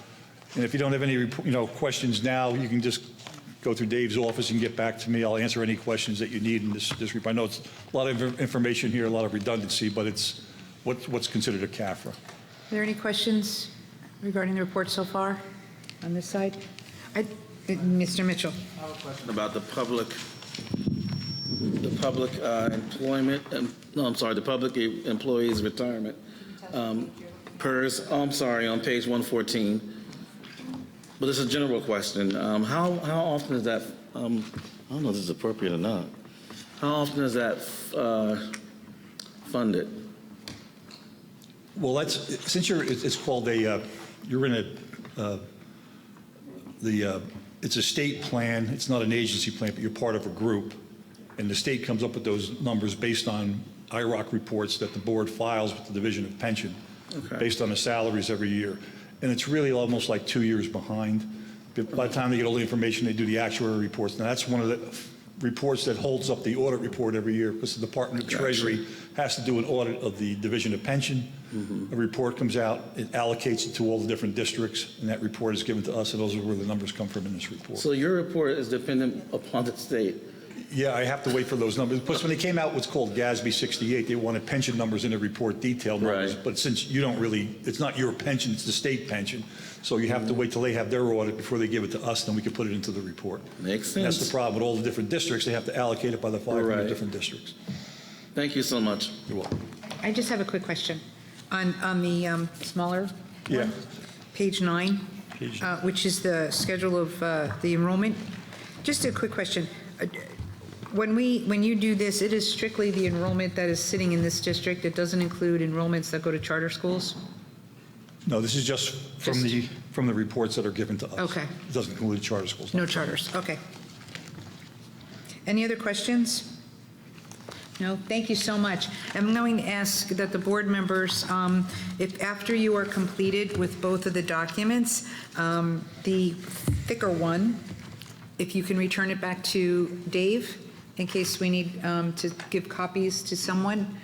and if you don't have any, questions now, you can just go through Dave's office and get back to me. I'll answer any questions that you need in this report. I know it's a lot of information here, a lot of redundancy, but it's what's considered a CAFRA. Are there any questions regarding the report so far on this side? Mr. Mitchell. I have a question about the public employment, the public employees retirement. PERS, on page 114. But it's a general question. How often is that, I don't know if this is appropriate or not. How often is that funded? Well, since it's called you're in it's a state plan. It's not an agency plan, but you're part of a group. And the state comes up with those numbers based on IROC reports that the board files with the Division of Pension, based on the salaries every year. And it's really almost like 2 years behind. By the time they get all the information, they do the actuary reports. Now, that's one of the reports that holds up the audit report every year, because the Department of Treasury has to do an audit of the Division of Pension. A report comes out, it allocates it to all the different districts, and that report is given to us, and those are where the numbers come from in this report. So your report is dependent upon the state? Yeah, I have to wait for those numbers. Plus, when they came out what's called GASB 68, they wanted pension numbers in the report, detailed numbers. But since you don't really, it's not your pension, it's the state pension. So you have to wait till they have their audit before they give it to us, then we can put it into the report. Makes sense. And that's the problem with all the different districts. They have to allocate it by the 500 different districts. Thank you so much. You're welcome. I just have a quick question. On the smaller one, page 9, which is the schedule of the enrollment. Just a quick question. When you do this, it is strictly the enrollment that is sitting in this district. It doesn't include enrollments that go to charter schools? No, this is just from the reports that are given to us. Okay. It doesn't include charter schools. No charters, okay. Any other questions? No, thank you so much. I'm going to ask that the board members, if after you are completed with both of the documents, the thicker one, if you can return it back to Dave, in case we need to give copies to someone,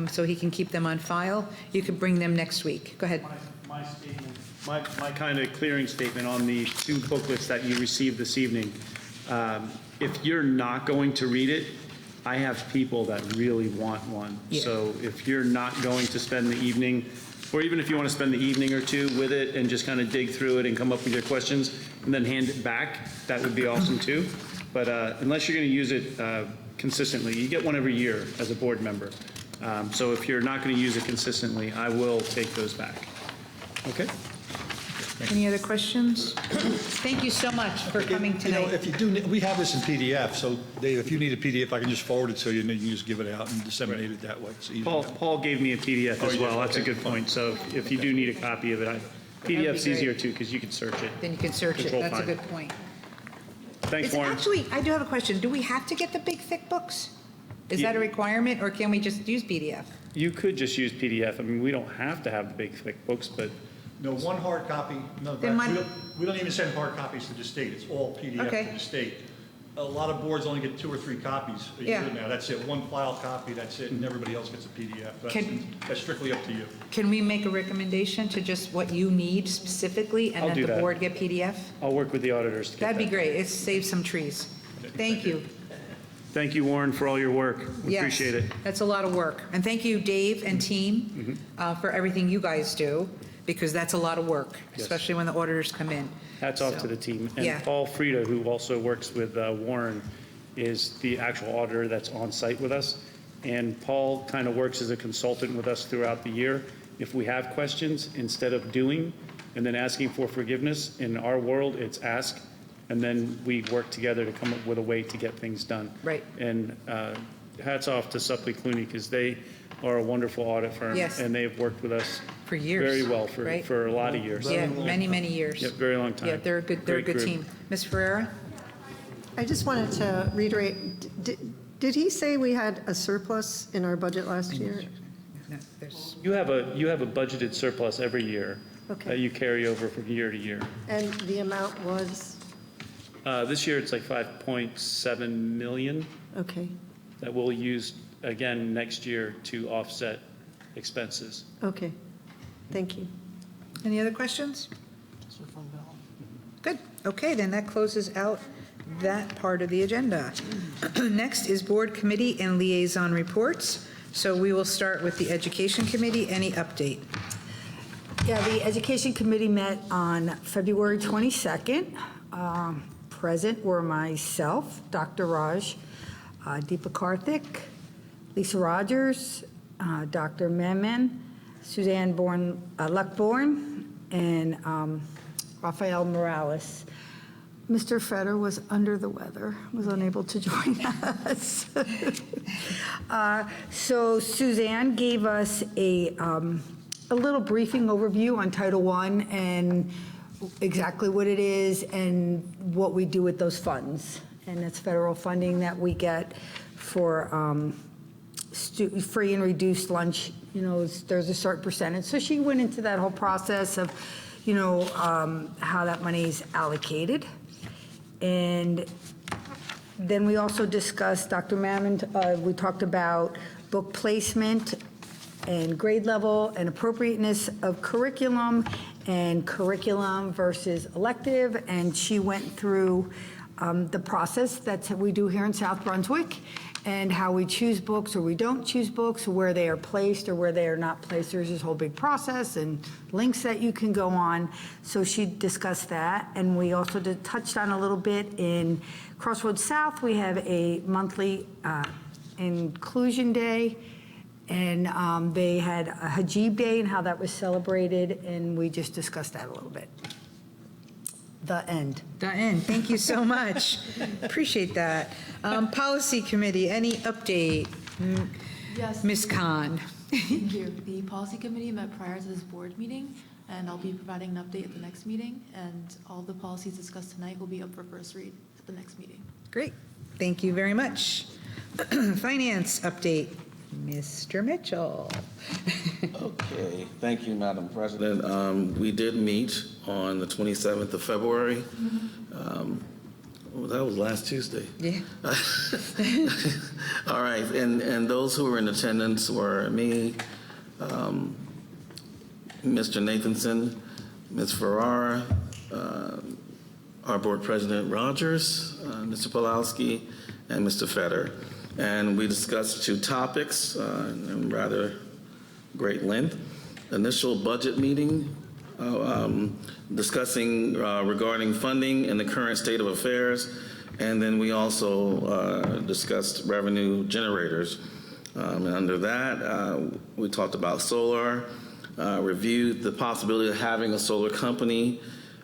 so he can keep them on file. You could bring them next week. Go ahead. My statement, my kind of clearing statement on the 2 booklets that you received this evening. If you're not going to read it, I have people that really want one. Yeah. So if you're not going to spend the evening, or even if you want to spend the evening or two with it and just kind of dig through it and come up with your questions and then hand it back, that would be awesome too. But unless you're going to use it consistently, you get one every year as a board member. So if you're not going to use it consistently, I will take those back. Okay? Any other questions? Thank you so much for coming tonight. If you do, we have this in PDF, so Dave, if you need a PDF, I can just forward it to you, and then you can just give it out and disseminate it that way. It's easy. Paul gave me a PDF as well. That's a good point. So if you do need a copy of it, PDF's easier too, because you can search it. Then you can search it. That's a good point. Thanks, Warren. Actually, I do have a question. Do we have to get the big, thick books? Is that a requirement, or can we just use PDF? You could just use PDF. I mean, we don't have to have the big, thick books, but No, one hard copy. No, Then we don't even send hard copies to the state. It's all PDF to the state. A lot of boards only get 2 or 3 copies a year now. That's it. One file copy, that's it, and everybody else gets a PDF. That's strictly up to you. Can we make a recommendation to just what you need specifically, and then the board get PDF? I'll work with the auditors to get That'd be great. It saves some trees. Thank you. Thank you, Warren, for all your work. We Yes, appreciate it. That's a lot of work. And thank you, Dave and team, for everything you guys do, because that's a lot of work, Yes. especially when the auditors come in. Hats off So, to the team. yeah. And Paul Frieda, who also works with Warren, is the actual auditor that's on site with us. And Paul kind of works as a consultant with us throughout the year. If we have questions, instead of doing and then asking for forgiveness, in our world, it's ask, and then we work together to come up with a way to get things done. Right. And hats off to Suppley Clooney, because they are a wonderful audit firm. Yes. And they've worked with us For years. very well right? for a lot of years. Yeah, many, many years. Yep, very long time. Yeah, they're a good Great group. team. Ms. Ferreira? I just wanted to reiterate, did he say we had a surplus in our budget last year? No, there's, You have a budgeted surplus every year Okay. that you carry over from year to year. And the amount was, This year, it's like 5.7 million okay, that we'll use again next year to offset expenses. okay, thank you. any other questions? Good. Okay, then that closes out that part of the agenda. Next is board committee and liaison reports. So we will start with the Education Committee. Any update? Yeah, the Education Committee met on February 22nd. Present were myself, Dr. Raj, Deepa Karthik, Lisa Rogers, Dr. Memon, Suzanne Luckborn, and Rafael Morales. Mr. Fetter was under the weather, was unable to join us. So Suzanne gave us a little briefing overview on Title I and exactly what it is and what we do with those funds. And it's federal funding that we get for free and reduced lunch. You know, there's a certain percentage. So she went into that whole process of, you know, how that money's allocated. And then we also discussed, Dr. Mammon, we talked about book placement and grade level and appropriateness of curriculum and curriculum versus elective. And she went through the process that we do here in South Brunswick and how we choose books or we don't choose books, where they are placed or where they are not placed. There's this whole big process and links that you can go on. So she discussed that. And we also touched on a little bit in Crossroads South. We have a monthly inclusion day. And they had a Hajib Day and how that was celebrated. And we just discussed that a little bit. The end. Diane, thank you so much. Appreciate that. Policy Committee, any update? Yes. Ms. Khan? Thank you. The policy committee met prior to this board meeting, and I'll be providing an update at the next meeting, and all the policies discussed tonight will be up for first read at the next meeting. Great. Thank you very much. Finance update. Mr. Mitchell. Okay, thank you, Madam President. We did meet on the 27th of February. Well, that was last Tuesday. Yeah. All right, and those who were in attendance were me, Mr. Nathanson, Ms. Ferrara, our board president Rogers, Mr. Pulowski, and Mr. Fetter. And we discussed two topics in rather great length. Initial budget meeting, discussing regarding funding and the current state of affairs. And then we also discussed revenue generators. And under that, we talked about solar, reviewed the possibility of having a solar company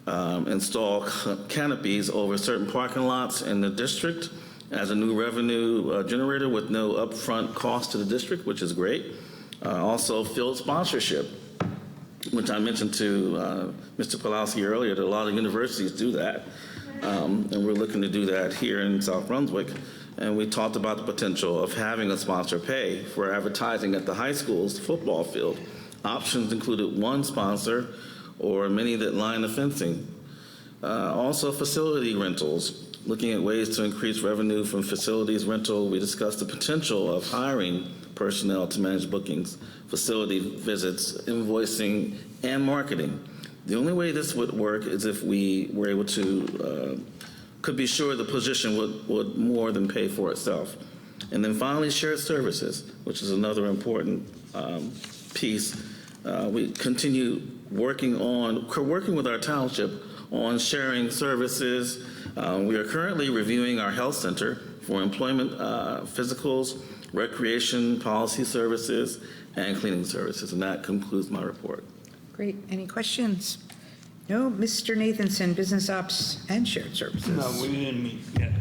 install canopies over certain parking lots in the district as a new revenue generator with no upfront cost to the district, which is great. Also, field sponsorship, which I mentioned to Mr. Pulowski earlier, that a lot of universities do that. And we're looking to do that here in South Brunswick. And we talked about the potential of having a sponsor pay for advertising at the high school's football field. Options included one sponsor or many that line the fencing. Also, facility rentals. Looking at ways to increase revenue from facilities rental, we discussed the potential of hiring personnel to manage bookings, facility visits, invoicing, and marketing. The only way this would work is if we were able to could be sure the position would more than pay for itself. And then finally, shared services, which is another important piece. We continue working with our township on sharing services. We are currently reviewing our health center for employment, physicals, recreation, policy services, and cleaning services. And that concludes my report. Great. Any questions? No. Mr. Nathanson, Business Ops and Shared Services. No, we didn't meet yet.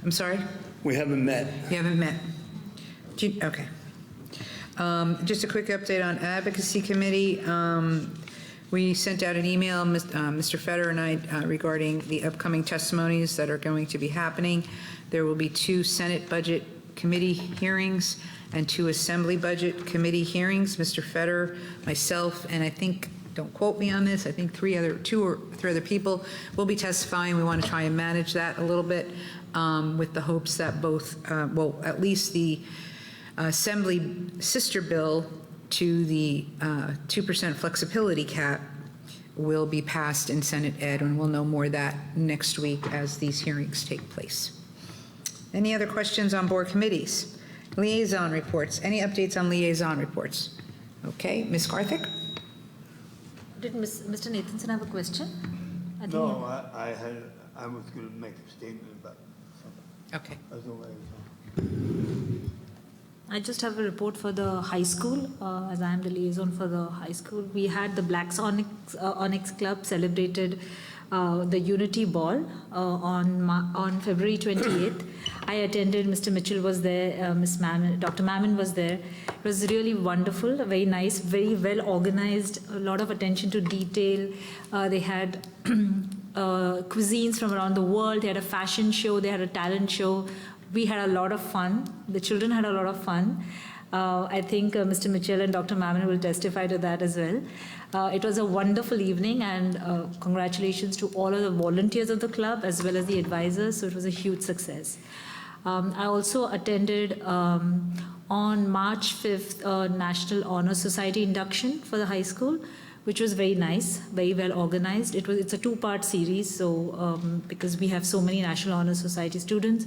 I'm sorry? We haven't met. You haven't met? Okay. Just a quick update on Advocacy Committee. We sent out an email, Mr. Fetter and I, regarding the upcoming testimonies that are going to be happening. There will be 2 Senate Budget Committee hearings and 2 Assembly Budget Committee hearings. Mr. Fetter, myself, and I think, don't quote me on this, I think 2 or 3 other people will be testifying. We want to try and manage that a little bit with the hopes that both, well, at least the Assembly sister bill to the 2% flexibility cap will be passed in Senate Ed, and we'll know more of that next week as these hearings take place. Any other questions on board committees? Liaison reports. Any updates on liaison reports? Okay, Ms. Karthik? Did Mr. Nathanson have a question? No, I was going to make a statement about something. Okay. As a liaison. I just have a report for the high school, as I am the liaison for the high school. We had the Blacks Onyx Club celebrated the Unity Ball on February 28th. I attended, Mr. Mitchell was there, Dr. Mammon was there. It was really wonderful, very nice, very well organized, a lot of attention to detail. They had cuisines from around the world, they had a fashion show, they had a talent show. We had a lot of fun. The children had a lot of fun. I think Mr. Mitchell and Dr. Mammon will testify to that as well. It was a wonderful evening, and congratulations to all of the volunteers of the club as well as the advisors. So it was a huge success. I also attended on March 5th National Honor Society induction for the high school, which was very nice, very well organized. It's a 2-part series, so because we have so many National Honor Society students.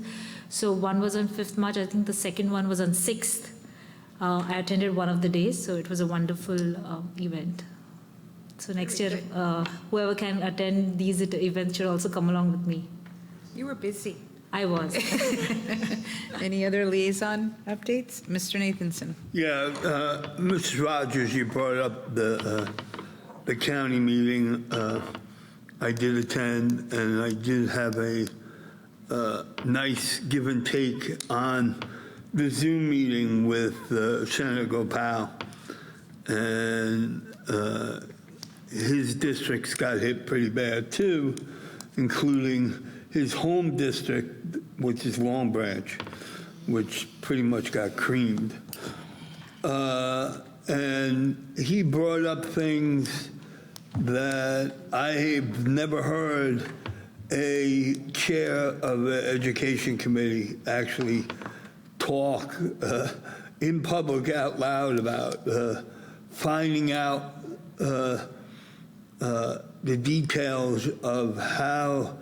So one was on 5th March, I think the second one was on 6th. I attended one of the days, so it was a wonderful event. So next year, whoever can attend these events should also come along with me. You were busy. I was. Any other liaison updates? Mr. Nathanson. Yeah, Mrs. Rogers, you brought up the county meeting. I did attend, and I did have a nice give and take on the Zoom meeting with Senator Gopal, and his districts got hit pretty bad too, including his home district, which is Long Branch, which pretty much got creamed. And he brought up things that I've never heard a chair of the education committee actually talk in public out loud about finding out the details of how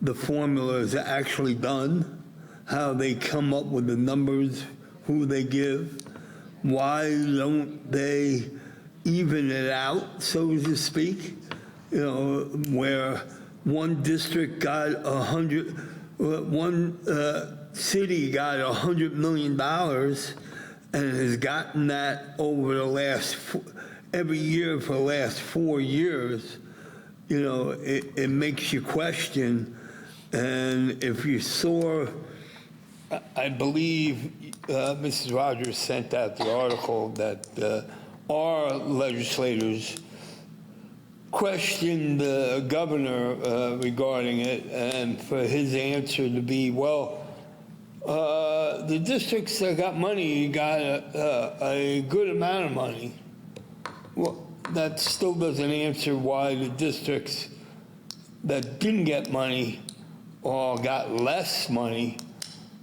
the formulas are actually done, how they come up with the numbers, who they give, why don't they even it out, so to speak, you know, where one district got one city got $100 million and has gotten that over the last, every year for the last 4 years. You know, it makes you question. And if you saw, I believe Mrs. Rogers sent out the article that our legislators questioned the governor regarding it, and for his answer to be, well, the districts that got money got a good amount of money. Well, that still doesn't answer why the districts that didn't get money or got less money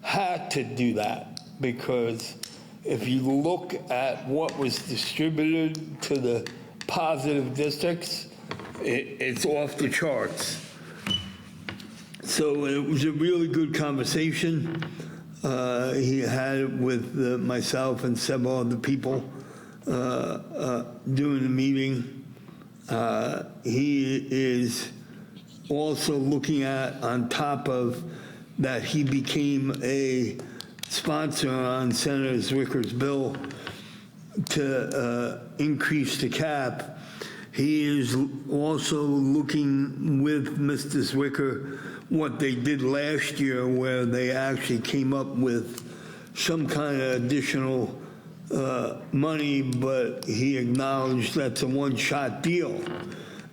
had to do that, because if you look at what was distributed to the positive districts, it's off the charts. So it was a really good conversation. He had it with myself and several other people during the meeting. He is also looking at, on top of that, he became a sponsor on Senator Zwicker's bill to increase the cap. He is also looking with Mr. Zwicker what they did last year, where they actually came up with some kind of additional money, but he acknowledged that's a one-shot deal.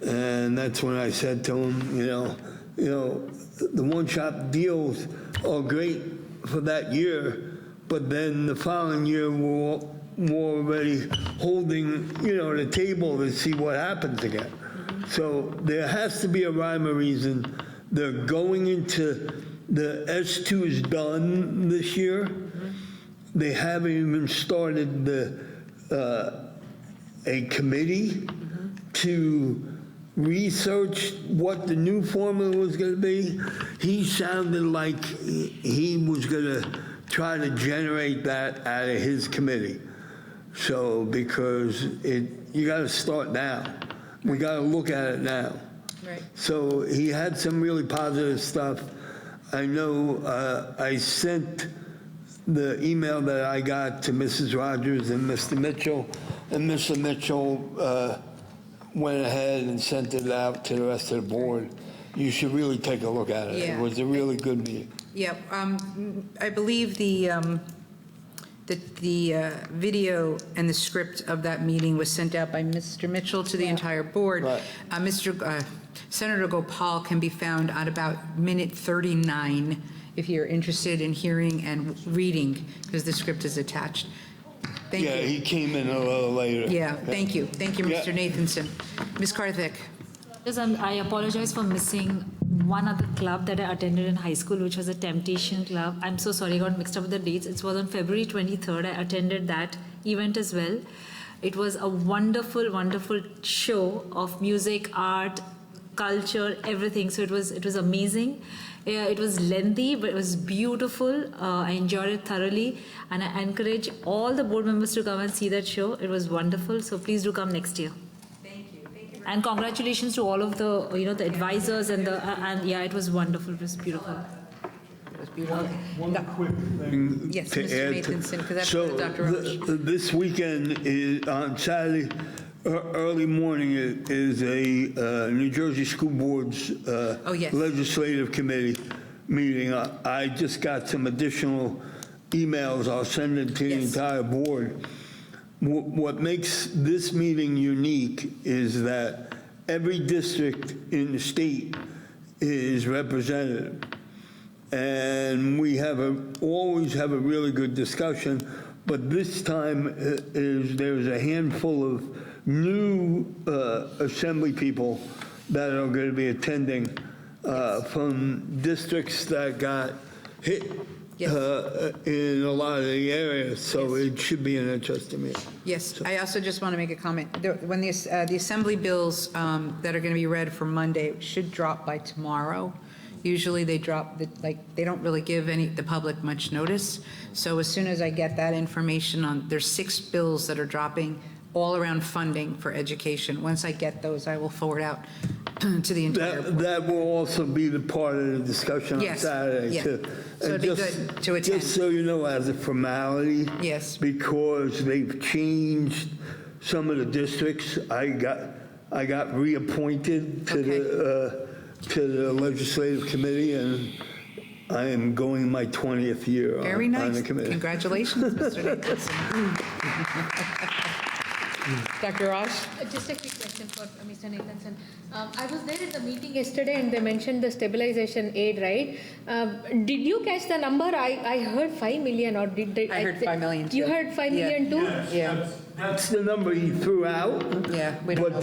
And that's when I said to him, you know, the one-shot deals are great for that year, but then the following year we're already holding, the table to see what happens again. So there has to be a rhyme or reason. They're going into, the S2 is done this year. They haven't even started a committee to research what the new formula was going to be. He sounded like he was going to try to generate that out of his committee. So, because you got to start now. We got to look at it now. Right. So he had some really positive stuff. I know I sent the email that I got to Mrs. Rogers and Mr. Mitchell, and Mr. Mitchell went ahead and sent it out to the rest of the board. You should really take a look at it. Yeah. It was a really good meeting. Yeah, I believe the video and the script of that meeting was sent out by Mr. Mitchell to the entire board. Right. Senator Gopal can be found at about minute 39 if you're interested in hearing and reading, because the script is attached. Thank you. Yeah, he came in a little later. Yeah, thank you. Thank you, Mr. Nathanson. Ms. Karthik. Yes, I apologize for missing one other club that I attended in high school, which was a Temptation Club. I'm so sorry, I got mixed up with the dates. It was on February 23rd. I attended that event as well. It was a wonderful, wonderful show of music, art, culture, everything. So it was amazing. It was lengthy, but it was beautiful. I enjoyed it thoroughly, and I encourage all the board members to come and see that show. It was wonderful. So please do come next year. And congratulations to all of the, the advisors and yeah, it was wonderful. It was beautiful. It was beautiful. One quick thing Yes, to Mr. add. Nathanson, because that's So Dr. Roach. this weekend is on Saturday, early morning is a New Jersey School Board's Yes. Legislative Committee meeting. I just got some additional emails. I'll send it to the entire board. What makes this meeting unique is that every district in the state is represented. And we always have a really good discussion, but this time there's a handful of new assembly people that are going to be attending from districts that got hit in a lot of the areas, so it should be an interesting meeting. Yes, I also just want to make a comment. When the assembly bills that are going to be read for Monday should drop by tomorrow. Usually they drop, they don't really give the public much notice. So as soon as I get that information there's 6 bills that are dropping all around funding for education. Once I get those, I will forward out to the entire board. That will also be the part of the discussion on Saturday, yeah. too. So it'd be good to attend. Just so you know, as a formality. Yes. Because they've changed some of the districts, I got reappointed to the Legislative Committee, and I am going my 20th year Very on nice. the committee. Congratulations, Mr. Nathanson. Dr. Raj? Just a quick question for Mr. Nathanson. I was there at the meeting yesterday and they mentioned the stabilization aid, right? Did you catch the number? I heard 5 million, or did they? I heard 5 million too. You heard 5 million too? Yeah. That's the number he threw out. Yeah, we don't know. But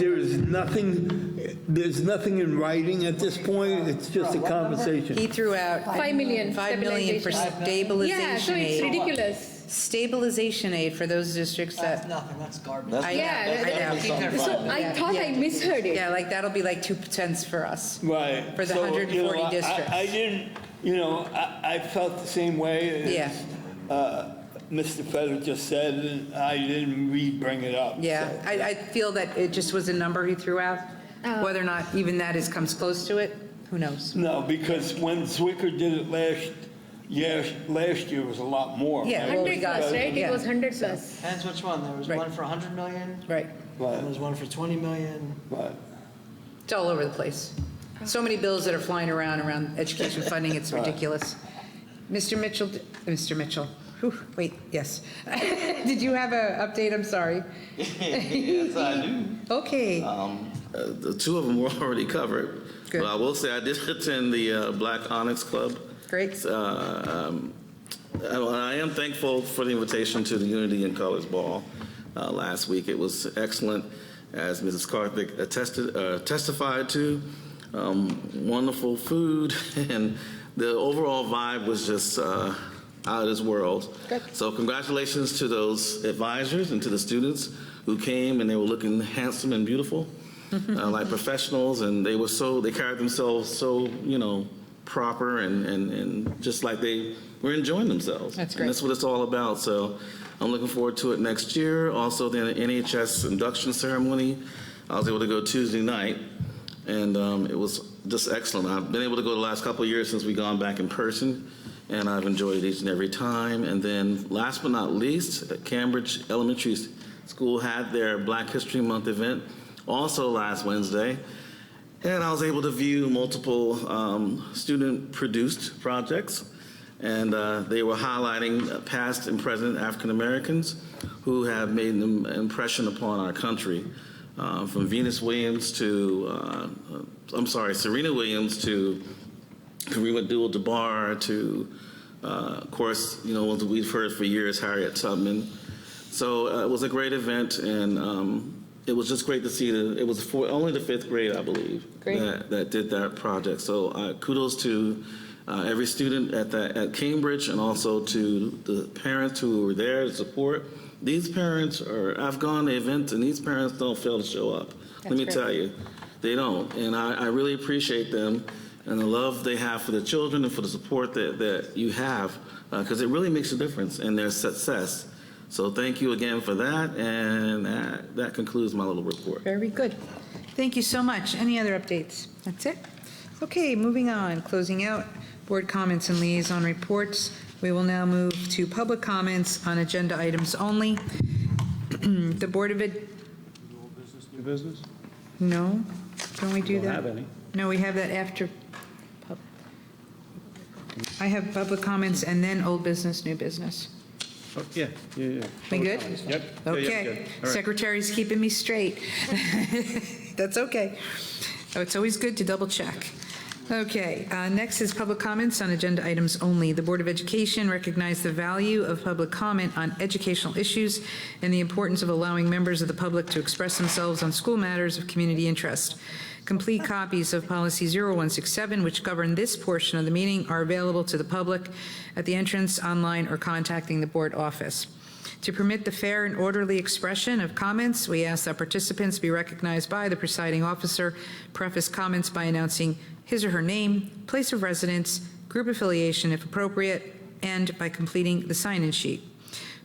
there's nothing in writing at this point. It's just a conversation. He threw out 5 million. 5 million for stabilization. stabilization Yeah, so it's aid. ridiculous. stabilization aid for those districts That's that. nothing, that's garbage. So I thought I misheard it. Yeah, like that'll be like 2 cents for us. Right. For the So, 140 districts. I didn't, I felt the same way Yeah. as Mr. Feder just said, and I didn't re-bring it up. Yeah, so. I feel that it just was a number he threw out. Whether or not even that comes close to it, who knows? No, because when Zwicker did it last year was a lot more. Yeah, right? well, we 100 got plus, it. right? Yeah. It was 100 plus. Depends which one. There was Right. one for 100 million, Right. Right. there was one for 20 million. Right. It's all over the place. So many bills that are flying around education funding, it's ridiculous. Mr. Mitchell, whew, wait, yes. Did you have an update? I'm sorry. Yes, I do. Okay. The two of them were already covered. Good. But I will say I did attend the Black Onyx Club. Great. I am thankful for the invitation to the Unity in Colors Ball last week. It was excellent, as Mrs. Karthik testified to. Wonderful food, and the overall vibe was just out of this world. Good. So congratulations to those advisors and to the students who came, and they were looking handsome and beautiful, like professionals, and they carried themselves so, proper and just like they were enjoying themselves. That's great. And that's what it's all about. So I'm looking forward to it next year. Also, the NHS induction ceremony, I was able to go Tuesday night, and it was just excellent. I've been able to go the last couple of years since we've gone back in person, and I've enjoyed each and every time. And then last but not least, Cambridge Elementary School had their Black History Month event also last Wednesday. And I was able to view multiple student-produced projects, and they were highlighting past and present African Americans who have made an impression upon our country, from Venus Williams to, Serena Williams to Kareem Abdul-Jabbar to, of course, ones that we've heard for years, Harriet Tubman. So it was a great event, and it was just great to see it was only the 5th grade, I believe, that did that project. So kudos to every student at Cambridge, and also to the parents who were there to support. These parents I've gone to events, and these parents don't fail to show up. Let me tell you, they don't. And I really appreciate them and the love they have for the children and for the support that you have, because it really makes a difference in their success. So thank you again for that, and that concludes my little report. Very good. Thank you so much. Any other updates? That's it? Okay, moving on, closing out board comments and liaison reports. We will now move to public comments on agenda items only. The Board of New business? No? Don't we do Don't that? have any. No, we have that after. I have public comments and then old business, new business. Oh, yeah. We Public good? comments. Yep. Yeah, Okay. good. All right. Secretary's keeping me straight. That's okay. Oh, it's always good to double check. Okay, next is public comments on agenda items only. The Board of Education recognized the value of public comment on educational issues and the importance of allowing members of the public to express themselves on school matters of community interest. Complete copies of Policy 0167, which govern this portion of the meeting, are available to the public at the entrance, online, or contacting the board office. To permit the fair and orderly expression of comments, we ask that participants be recognized by the presiding officer, preface comments by announcing his or her name, place of residence, group affiliation if appropriate, and by completing the sign-in sheet.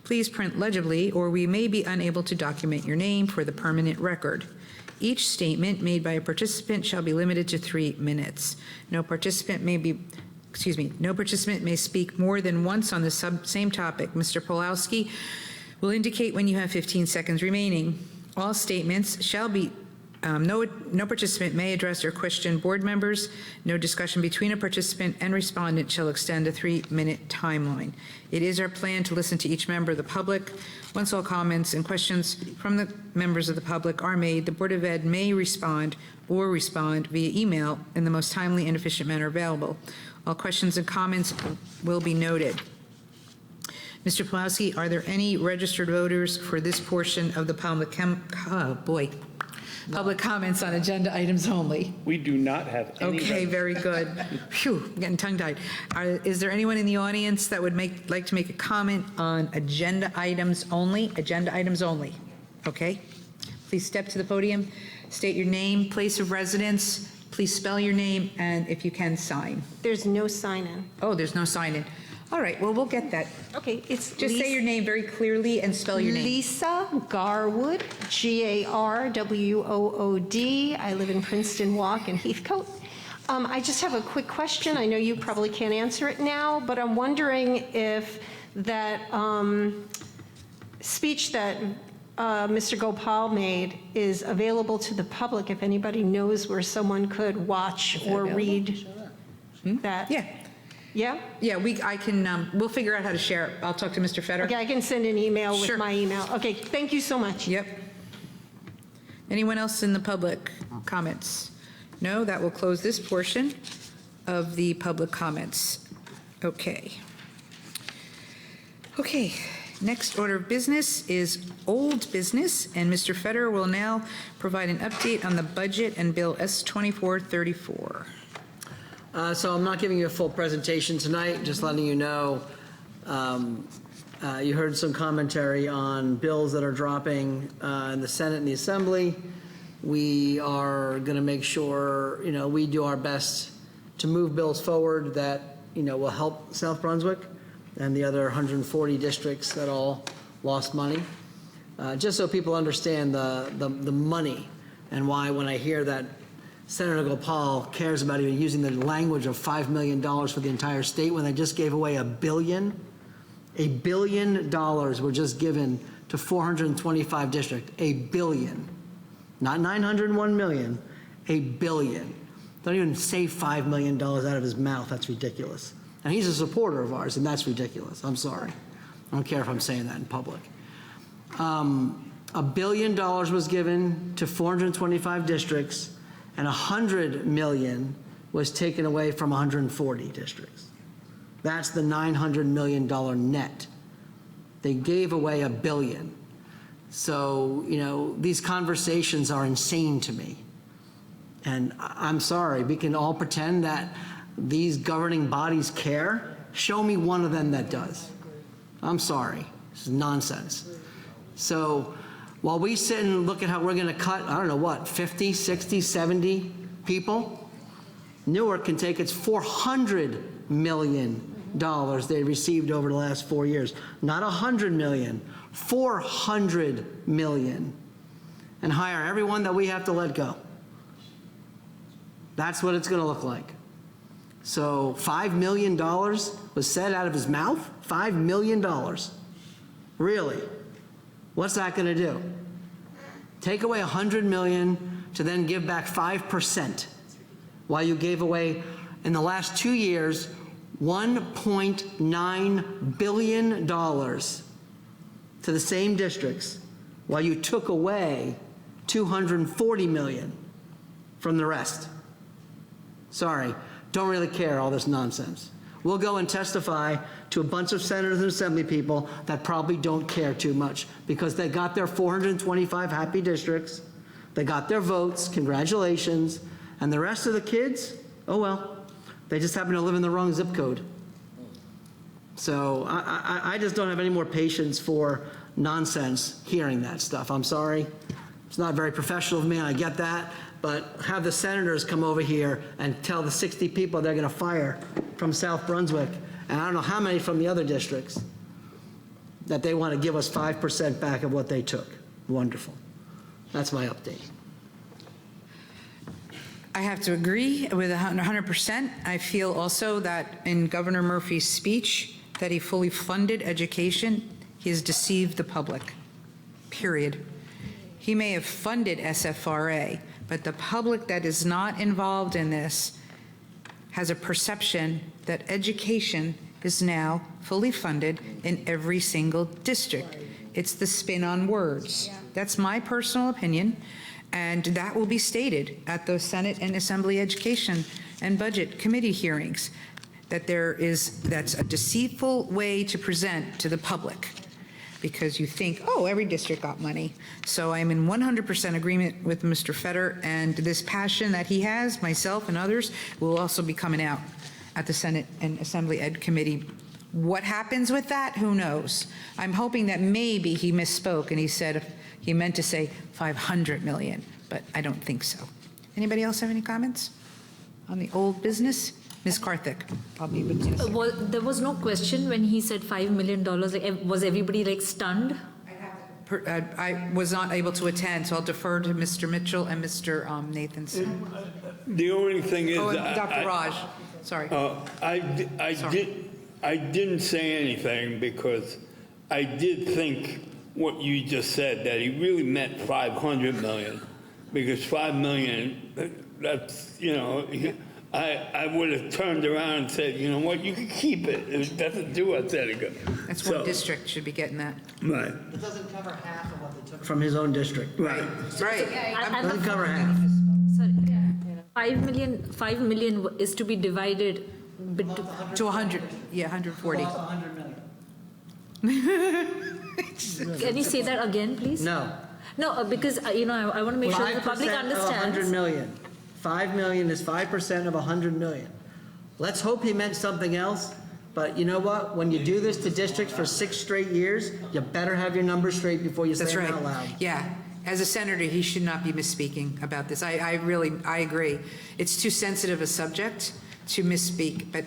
Please print legibly, or we may be unable to document your name for the permanent record. Each statement made by a participant shall be limited to 3 minutes. No participant may speak more than once on the same topic. Mr. Pulowski will indicate when you have 15 seconds remaining. All statements shall be no participant may address or question board members. No discussion between a participant and respondent shall extend a 3-minute timeline. It is our plan to listen to each member of the public. Once all comments and questions from the members of the public are made, the Board of Ed may respond via email in the most timely and efficient manner available. All questions and comments will be noted. Mr. Pulowski, are there any registered voters for this portion of the public public comments on agenda items only. We do not have any. Okay, very good. Phew, I'm getting tongue-tied. Is there anyone in the audience that would like to make a comment on agenda items only? Agenda items only. Okay. Please step to the podium, state your name, place of residence, please spell your name, and if you can, sign. There's no sign-in. Oh, there's no sign-in. All right, well, we'll get that. Okay, it's Just say your name very clearly and spell your name. Lisa Garwood, Garwood. I live in Princeton Walk in Heathcote. I just have a quick question. I know you probably can't answer it now, but I'm wondering if that speech that Mr. Gopal made is available to the public, if anybody knows where someone could watch or read that. Yeah. Yeah? Yeah, I can, we'll figure out how to share it. I'll talk to Mr. Fetter. Okay, I can send an email with Sure. my email. Okay, thank you so much. Yep. Anyone else in the public comments? No, that will close this portion of the public comments. Okay. Okay, next order of business is old business, and Mr. Fetter will now provide an update on the budget and Bill S-2434. So I'm not giving you a full presentation tonight, just letting you know. You heard some commentary on bills that are dropping in the Senate and the Assembly. We are going to make sure, we do our best to move bills forward that, will help South Brunswick and the other 140 districts that all lost money. Just so people understand the money and why when I hear that Senator Gopal cares about even using the language of $5 million for the entire state when they just gave away $1 billion. $1 billion were just given to 425 districts. $1 billion. Not 901 million, $1 billion. Don't even say $5 million out of his mouth. That's ridiculous. And he's a supporter of ours, and that's ridiculous. I'm sorry. I don't care if I'm saying that in public. $1 billion was given to 425 districts, and $100 million was taken away from 140 districts. That's the $900 million net. They gave away $1 billion. So, these conversations are insane to me. And I'm sorry, we can all pretend that these governing bodies care. Show me one of them that does. I'm sorry. This is nonsense. So, while we sit and look at how we're going to cut, I don't know what, 50, 60, 70 people, Newark can take its $400 million they received over the last 4 years. Not $100 million, $400 million, and hire everyone that we have to let go. That's what it's going to look like. So $5 million was said out of his mouth? $5 million. Really? What's that going to do? Take away $100 million to then give back 5%, while you gave away, in the last 2 years, $1.9 billion to the same districts, while you took away $240 million from the rest. Sorry, don't really care, all this nonsense. We'll go and testify to a bunch of senators and assembly people that probably don't care too much because they got their 425 happy districts, they got their votes, congratulations, and the rest of the kids, oh well, they just happen to live in the wrong zip code. So I just don't have any more patience for nonsense hearing that stuff. I'm sorry. It's not very professional of me, and I get that, but have the senators come over here and tell the 60 people they're going to fire from South Brunswick, and I don't know how many from the other districts, that they want to give us 5% back of what they took. Wonderful. That's my update. I have to agree with 100%. I feel also that in Governor Murphy's speech that he fully funded education, he has deceived the public, period. He may have funded SFRA, but the public that is not involved in this has a perception that education is now fully funded in every single district. It's the spin on words. That's my personal opinion, and that will be stated at the Senate and Assembly Education and Budget Committee hearings, that that's a deceitful way to present to the public. because you think, oh, every district got money. So I'm in 100% agreement with Mr. Fetter, and this passion that he has, myself and others, will also be coming out at the Senate and Assembly Ed Committee. What happens with that? Who knows? I'm hoping that maybe he misspoke and he meant to say 500 million, but I don't think so. Anybody else have any comments on the old business? Ms. Karthik, I'll be with you. There was no question when he said $5 million. Like, was everybody like stunned? I was not able to attend, so I'll defer to Mr. Mitchell and Mr. Nathanson. The only thing is, Oh, and Dr. Raj, sorry. I didn't say anything because I did think what you just said, that he really meant 500 million, because 5 million, that's, you know, I would have turned around and said, you know what, you can keep it. It doesn't do us any good. That's one district should be getting that. Right. It doesn't cover half of what they took from his own district. Right. Right. It doesn't cover half. Sorry. 5 million is to be divided to 100, yeah, 140. 100 million. Can you say that again, please? No. No, because, you know, I want to make sure the public 5% of 100 understands. million. 5 million is 5% of 100 million. Let's hope he meant something else, but you know what? When you do this to districts for 6 straight years, you better have your numbers straight before you say That's them right. out loud. Yeah. As a senator, he should not be misspeaking about this. I agree. It's too sensitive a subject to misspeak, but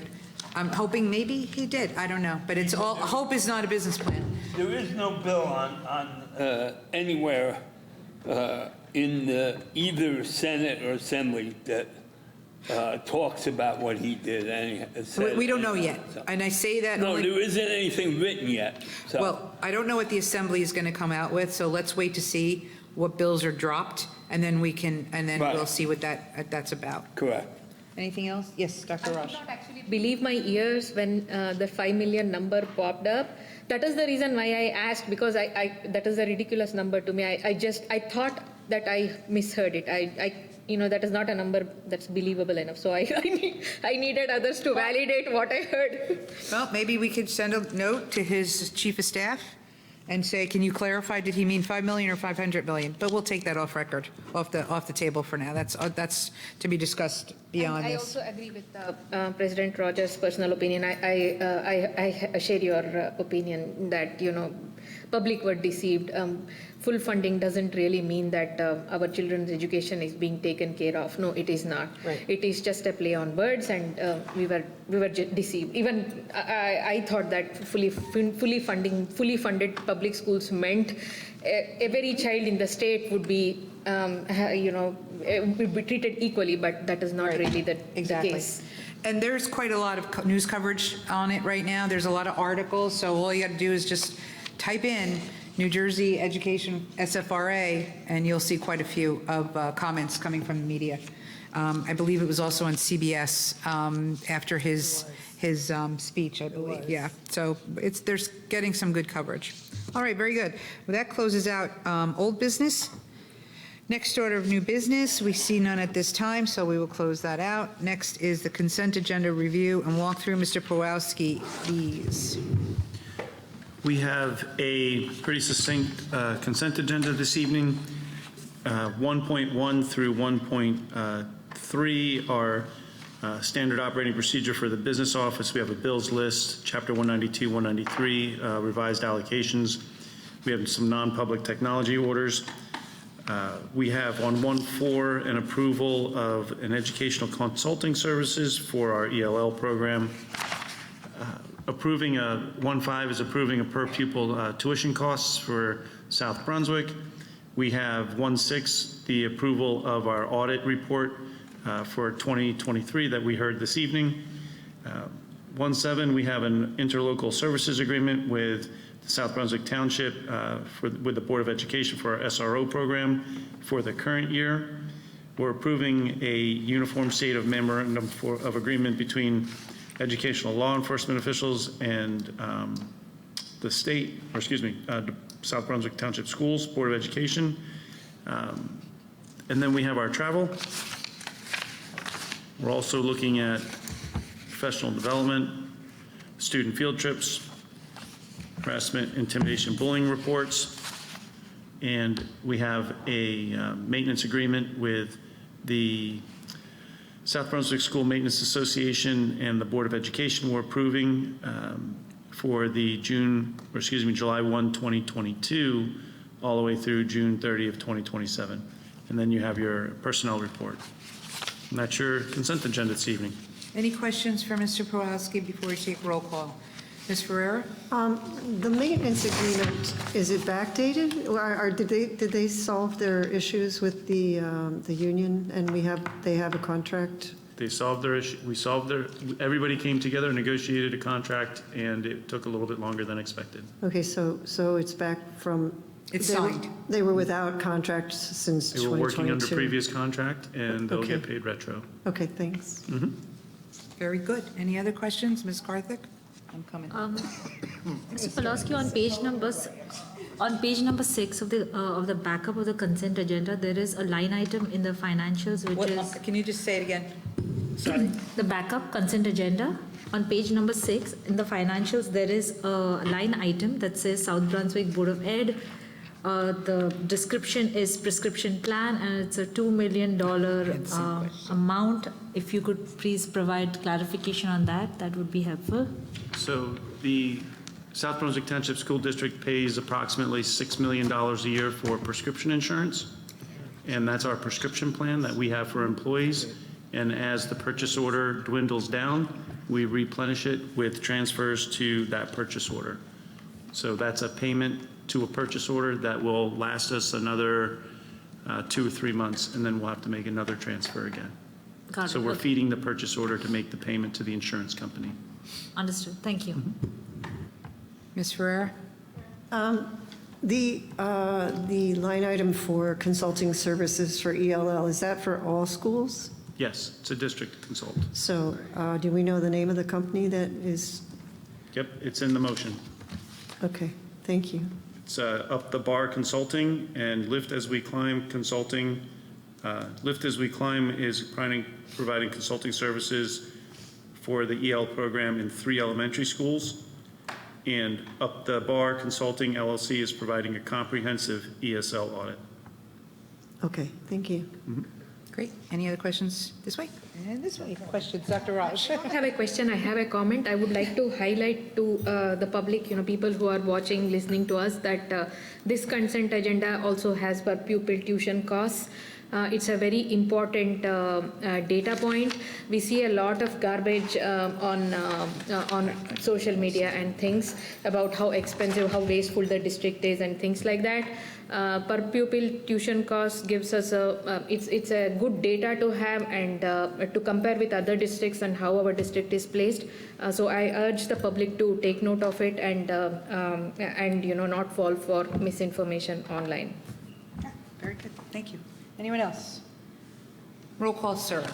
I'm hoping maybe he did. I don't know. But it's all, hope is not a business plan. There is no bill on anywhere in either Senate or Assembly that talks about what he did. We don't know yet. And I say that No, only, there isn't anything written yet. So. well, I don't know what the Assembly is going to come out with, so let's wait to see what bills are dropped, and then we can, and then we'll see what that's about. Correct. Anything else? Yes, Dr. Raj. I did not actually believe my ears when the 5 million number popped up. That is the reason why I asked, because that is a ridiculous number to me. I thought that I misheard it. You know, that is not a number that's believable enough. So I needed others to validate what I heard. Well, maybe we could send a note to his chief of staff and say, can you clarify, did he mean 5 million or 500 million? But we'll take that off record, off the table for now. That's to be discussed beyond I this. also agree with President Rogers' personal opinion. I share your opinion that, you know, public were deceived. Full funding doesn't really mean that our children's education is being taken care of. No, it is not. Right. It is just a play on words, and we were deceived. Even I thought that fully funded public schools meant every child in the state would be, would be treated equally, but that is not really the case. And there's quite a lot of news coverage on it right now. There's a lot of articles, so all you got to do is just type in New Jersey Education SFRA, and you'll see quite a few of comments coming from the media. I believe it was also on CBS after his speech, I believe. Yeah, so there's getting some good coverage. All right, very good. Well, that closes out old business. Next order of new business, we see none at this time, so we will close that out. Next is the consent agenda review and walkthrough. Mr. Pawlowski, please. We have a pretty succinct consent agenda this evening. 1.1 through 1.3 are standard operating procedure for the business office. We have a bills list, Chapter 192, 193, revised allocations. We have some non-public technology orders. We have on 1.4 an approval of an educational consulting services for our ELL program. Approving 1.5 is approving a per pupil tuition costs for South Brunswick. We have 1.6, the approval of our audit report for 2023 that we heard this evening. 1.7, we have an interlocal services agreement with the South Brunswick Township with the Board of Education for our SRO program for the current year. We're approving a uniform state of memorandum of agreement between educational law enforcement officials and the state, or excuse me, South Brunswick Township Schools, Board of Education. And then we have our travel. We're also looking at professional development, student field trips, harassment, intimidation, bullying reports. And we have a maintenance agreement with the South Brunswick School Maintenance Association and the Board of Education. We're approving for the July 1, 2022, all the way through June 30 of 2027. And then you have your personnel report. And that's your consent agenda this evening. Any questions for Mr. Pawlowski before we take roll call? Ms. Ferreira? The maintenance agreement, is it backdated? Or did they solve their issues with the union and they have a contract? They solved their issue. Everybody came together, negotiated a contract, and it took a little bit longer than expected. Okay, so it's back from. It's signed. They were without contracts since 2022. They were working under previous contract, and they'll Okay. get paid retro. Okay, thanks. Very good. Any other questions? Ms. Karthik? I'm coming. Mr. Pawlowski, on page number 6 of the backup of the consent agenda, there is a line item in the financials which is Can you just say it again? Sorry. the backup consent agenda. On page number 6 in the financials, there is a line item that says South Brunswick Board of Ed. The description is prescription plan, and it's a $2 million amount. If you could please provide clarification on that, that would be helpful. So the South Brunswick Township School District pays approximately $6 million a year for prescription insurance, and that's our prescription plan that we have for employees. And as the purchase order dwindles down, we replenish it with transfers to that purchase order. So that's a payment to a purchase order that will last us another 2 or 3 months, and then we'll have to make another transfer again. Got it. So we're Okay. feeding the purchase order to make the payment to the insurance company. Understood. Thank you. Ms. Ferreira? The line item for consulting services for ELL, is that for all schools? Yes, it's a district consultant. So do we know the name of the company that is, Yep, it's in the motion. okay, thank you. It's Up the Bar Consulting and Lift As We Climb Consulting. Lift As We Climb is providing consulting services for the EL program in 3 elementary schools. And Up the Bar Consulting LLC is providing a comprehensive ESL audit. Okay, thank you. Great. Any other questions this way? And this way. Questions, Dr. Raj? I have a question, I have a comment. I would like to highlight to the public, people who are watching, listening to us, that this consent agenda also has per pupil tuition costs. It's a very important data point. We see a lot of garbage on social media and things about how expensive, how wasteful the district is and things like that. Per pupil tuition cost gives us it's a good data to have and to compare with other districts and how our district is placed. So I urge the public to take note of it and not fall for misinformation online. Very good. Thank you. Anyone else? Roll call, sir.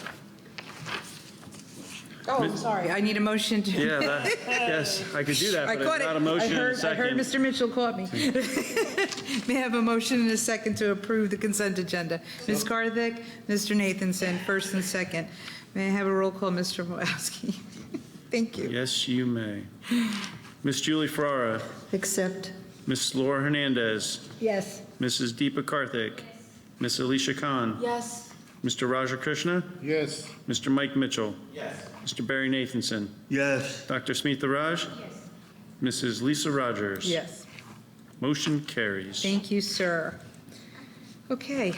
Oh, sorry. I need a motion to. Yeah, yes, I could do that, I but caught it's it. not a motion in a I heard second. Mr. Mitchell caught me. May I have a motion and a second to approve the consent agenda? Ms. Karthik, Mr. Nathanson, first and second. May I have a roll call, Mr. Pawlowski? Thank you. Yes, you may. Miss Julie Ferrara, Accept. Miss Laura Hernandez, Yes. Mrs. Deepa Karthik, Miss Alicia Khan, Yes. Mr. Raja Krishna, Yes. Mr. Mike Mitchell, Mr. Barry Nathanson, Yes. Dr. Smitha Raj, Mrs. Lisa Rogers. Yes. Motion carries. Thank you, sir. Okay.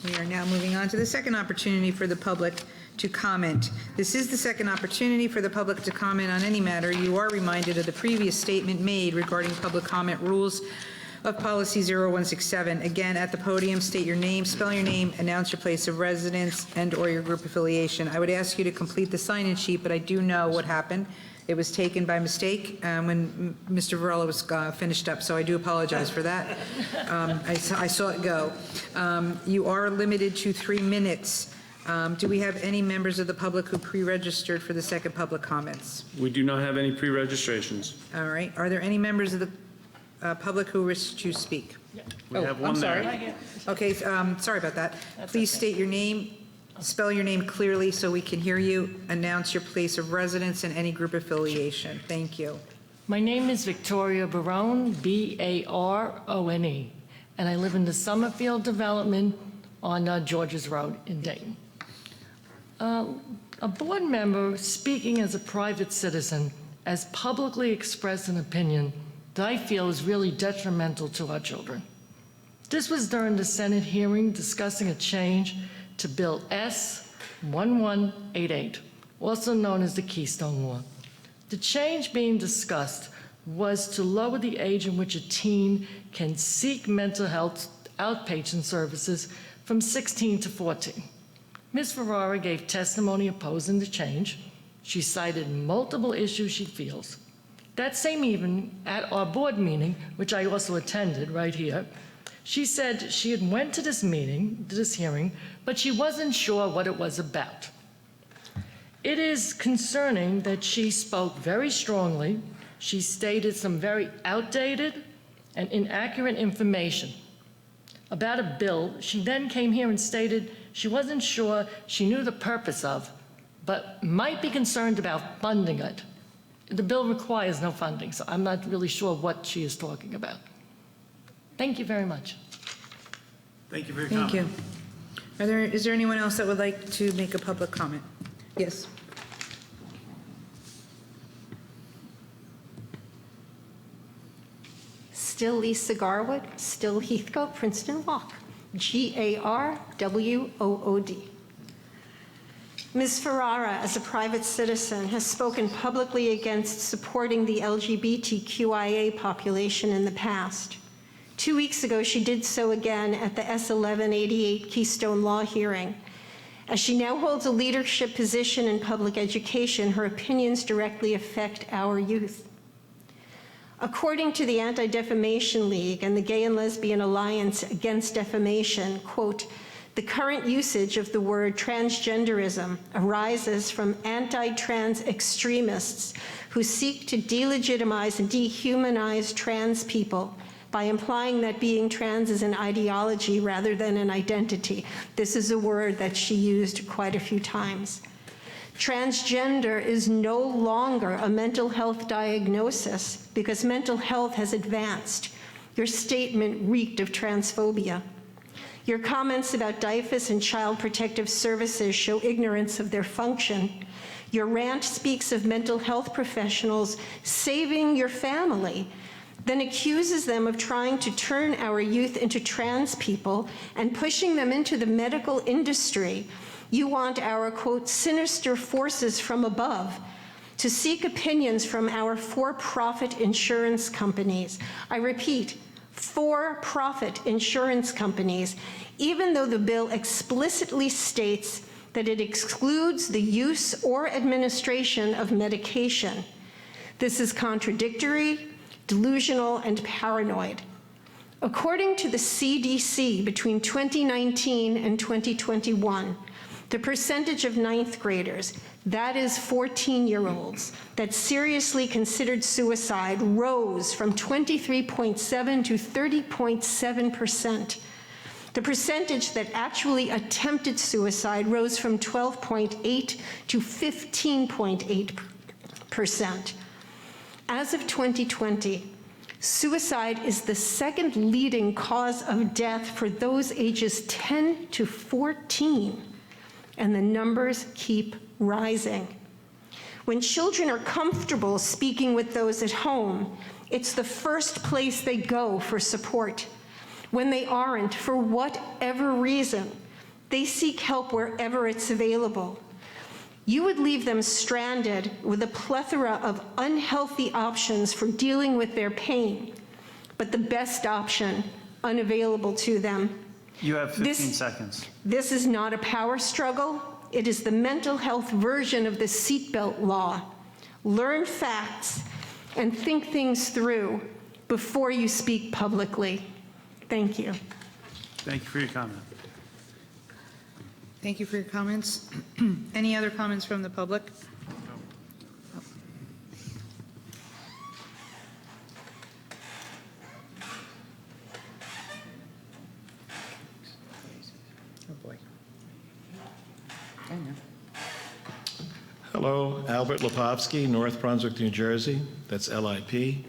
We are now moving on to the second opportunity for the public to comment. This is the second opportunity for the public to comment on any matter. You are reminded of the previous statement made regarding public comment rules of Policy 0167. Again, at the podium, state your name, spell your name, announce your place of residence and/or your group affiliation. I would ask you to complete the sign-in sheet, but I do know what happened. It was taken by mistake when Mr. Varela was finished up, so I do apologize for that. I saw it go. You are limited to 3 minutes. Do we have any members of the public who pre-registered for the second public comments? We do not have any pre-registrations. All right. Are there any members of the public who wish to speak? We have one I'm sorry. there. Okay, sorry about that. Please state your name, spell your name clearly so we can hear you, announce your place of residence and any group affiliation. Thank you. My name is Victoria Barone, Barone, and I live in the Summerfield development on Georges Road in Dayton. A board member speaking as a private citizen has publicly expressed an opinion that I feel is really detrimental to our children. This was during the Senate hearing discussing a change to Bill S-1188, also known as the Keystone Law. The change being discussed was to lower the age in which a teen can seek mental health outpatient services from 16 to 14. Ms. Ferrara gave testimony opposing the change. She cited multiple issues she feels. That same evening, at our board meeting, which I also attended right here, she said she had went to this meeting, to this hearing, but she wasn't sure what it was about. It is concerning that she spoke very strongly. She stated some very outdated and inaccurate information about a bill. She then came here and stated she wasn't sure she knew the purpose of, but might be concerned about funding it. The bill requires no funding, so I'm not really sure what she is talking about. Thank you very much. Thank you for your Thank comment. you. Is there anyone else that would like to make a public comment? Yes. Still Lisa Garwood, still Heathcote, Princeton Walk, Garwood. Ms. Ferrara, as a private citizen, has spoken publicly against supporting the LGBTQIA population in the past. 2 weeks ago, she did so again at the S1188 Keystone Law hearing. As she now holds a leadership position in public education, her opinions directly affect our youth. According to the Anti-Defamation League and the Gay and Lesbian Alliance Against Defamation, quote, the current usage of the word transgenderism arises from anti-trans extremists who seek to delegitimize and dehumanize trans people by implying that being trans is an ideology rather than an identity. This is a word that she used quite a few times. Transgender is no longer a mental health diagnosis because mental health has advanced. Your statement reeked of transphobia. Your comments about DIFAS and Child Protective Services show ignorance of their function. Your rant speaks of mental health professionals saving your family, then accuses them of trying to turn our youth into trans people and pushing them into the medical industry. You want our, quote, sinister forces from above to seek opinions from our for-profit insurance companies. I repeat, for-profit insurance companies, even though the bill explicitly states that it excludes the use or administration of medication. This is contradictory, delusional, and paranoid. According to the CDC, between 2019 and 2021, the percentage of ninth graders, that is 14-year-olds, that seriously considered suicide rose from 23.7 to 30.7%. The percentage that actually attempted suicide rose from 12.8 to 15.8%. As of 2020, suicide is the second leading cause of death for those ages 10 to 14. And the numbers keep rising. When children are comfortable speaking with those at home, it's the first place they go for support. When they aren't, for whatever reason, they seek help wherever it's available. You would leave them stranded with a plethora of unhealthy options for dealing with their pain, but the best option unavailable to them. You have 15 seconds. This is not a power struggle. It is the mental health version of the seatbelt law. Learn facts and think things through before you speak publicly. Thank you. Thank you for your comment. Thank you for your comments. Any other comments from the public? Oh, boy. I know. Hello, Albert Lipovsky, North Brunswick, New Jersey. That's Lipovsky.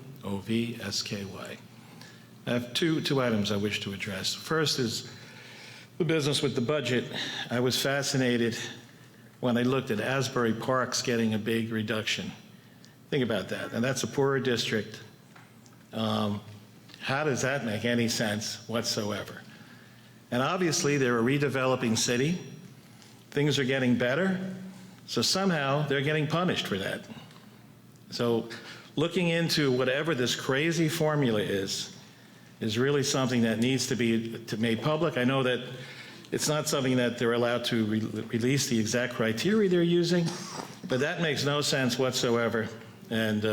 I have two items I wish to address. First is the business with the budget. I was fascinated when I looked at Asbury Parks getting a big reduction. Think about that. And that's a poorer district. How does that make any sense whatsoever? And obviously, they're a redeveloping city. Things are getting better. So somehow, they're getting punished for that. So looking into whatever this crazy formula is really something that needs to be made public. I know that it's not something that they're allowed to release the exact criteria they're using, but that makes no sense whatsoever. And,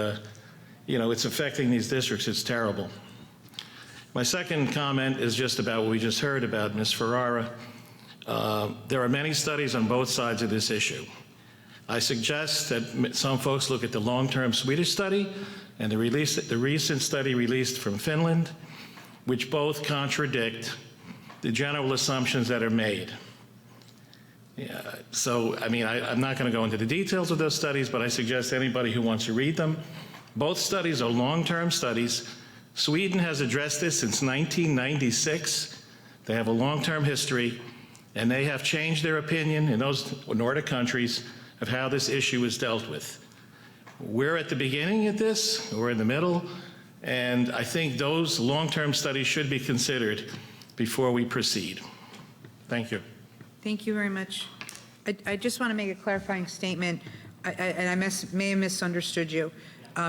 it's affecting these districts. It's terrible. My second comment is just about what we just heard about Ms. Ferrara. There are many studies on both sides of this issue. I suggest that some folks look at the long-term Swedish study and the recent study released from Finland, which both contradict the general assumptions that are made. I'm not going to go into the details of those studies, but I suggest anybody who wants to read them. Both studies are long-term studies. Sweden has addressed this since 1996. They have a long-term history, and they have changed their opinion in those Nordic countries of how this issue is dealt with. We're at the beginning of this, we're in the middle, and I think those long-term studies should be considered before we proceed. Thank you. Thank you very much. I just want to make a clarifying statement, and I may have misunderstood you.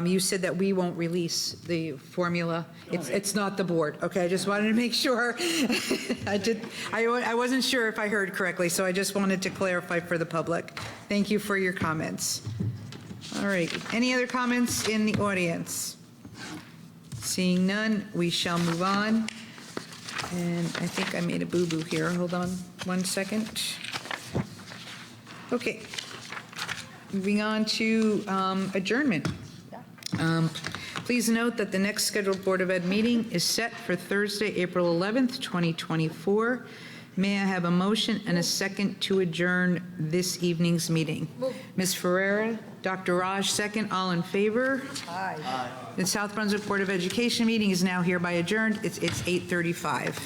You said that we won't release the formula. It's not the board. Okay, I just wanted to make sure. I wasn't sure if I heard correctly, so I just wanted to clarify for the public. Thank you for your comments. All right. Any other comments in the audience? Seeing none, we shall move on. And I think I made a boo-boo here. Hold on 1 second. Okay. Moving on to adjournment. Please note that the next scheduled Board of Ed meeting is set for Thursday, April 11th, 2024. May I have a motion and a second to adjourn this evening's meeting? Ms. Ferreira, Dr. Raj, second. All in favor? Aye. The South Brunswick Board of Education meeting is now hereby adjourned. It's 8:35.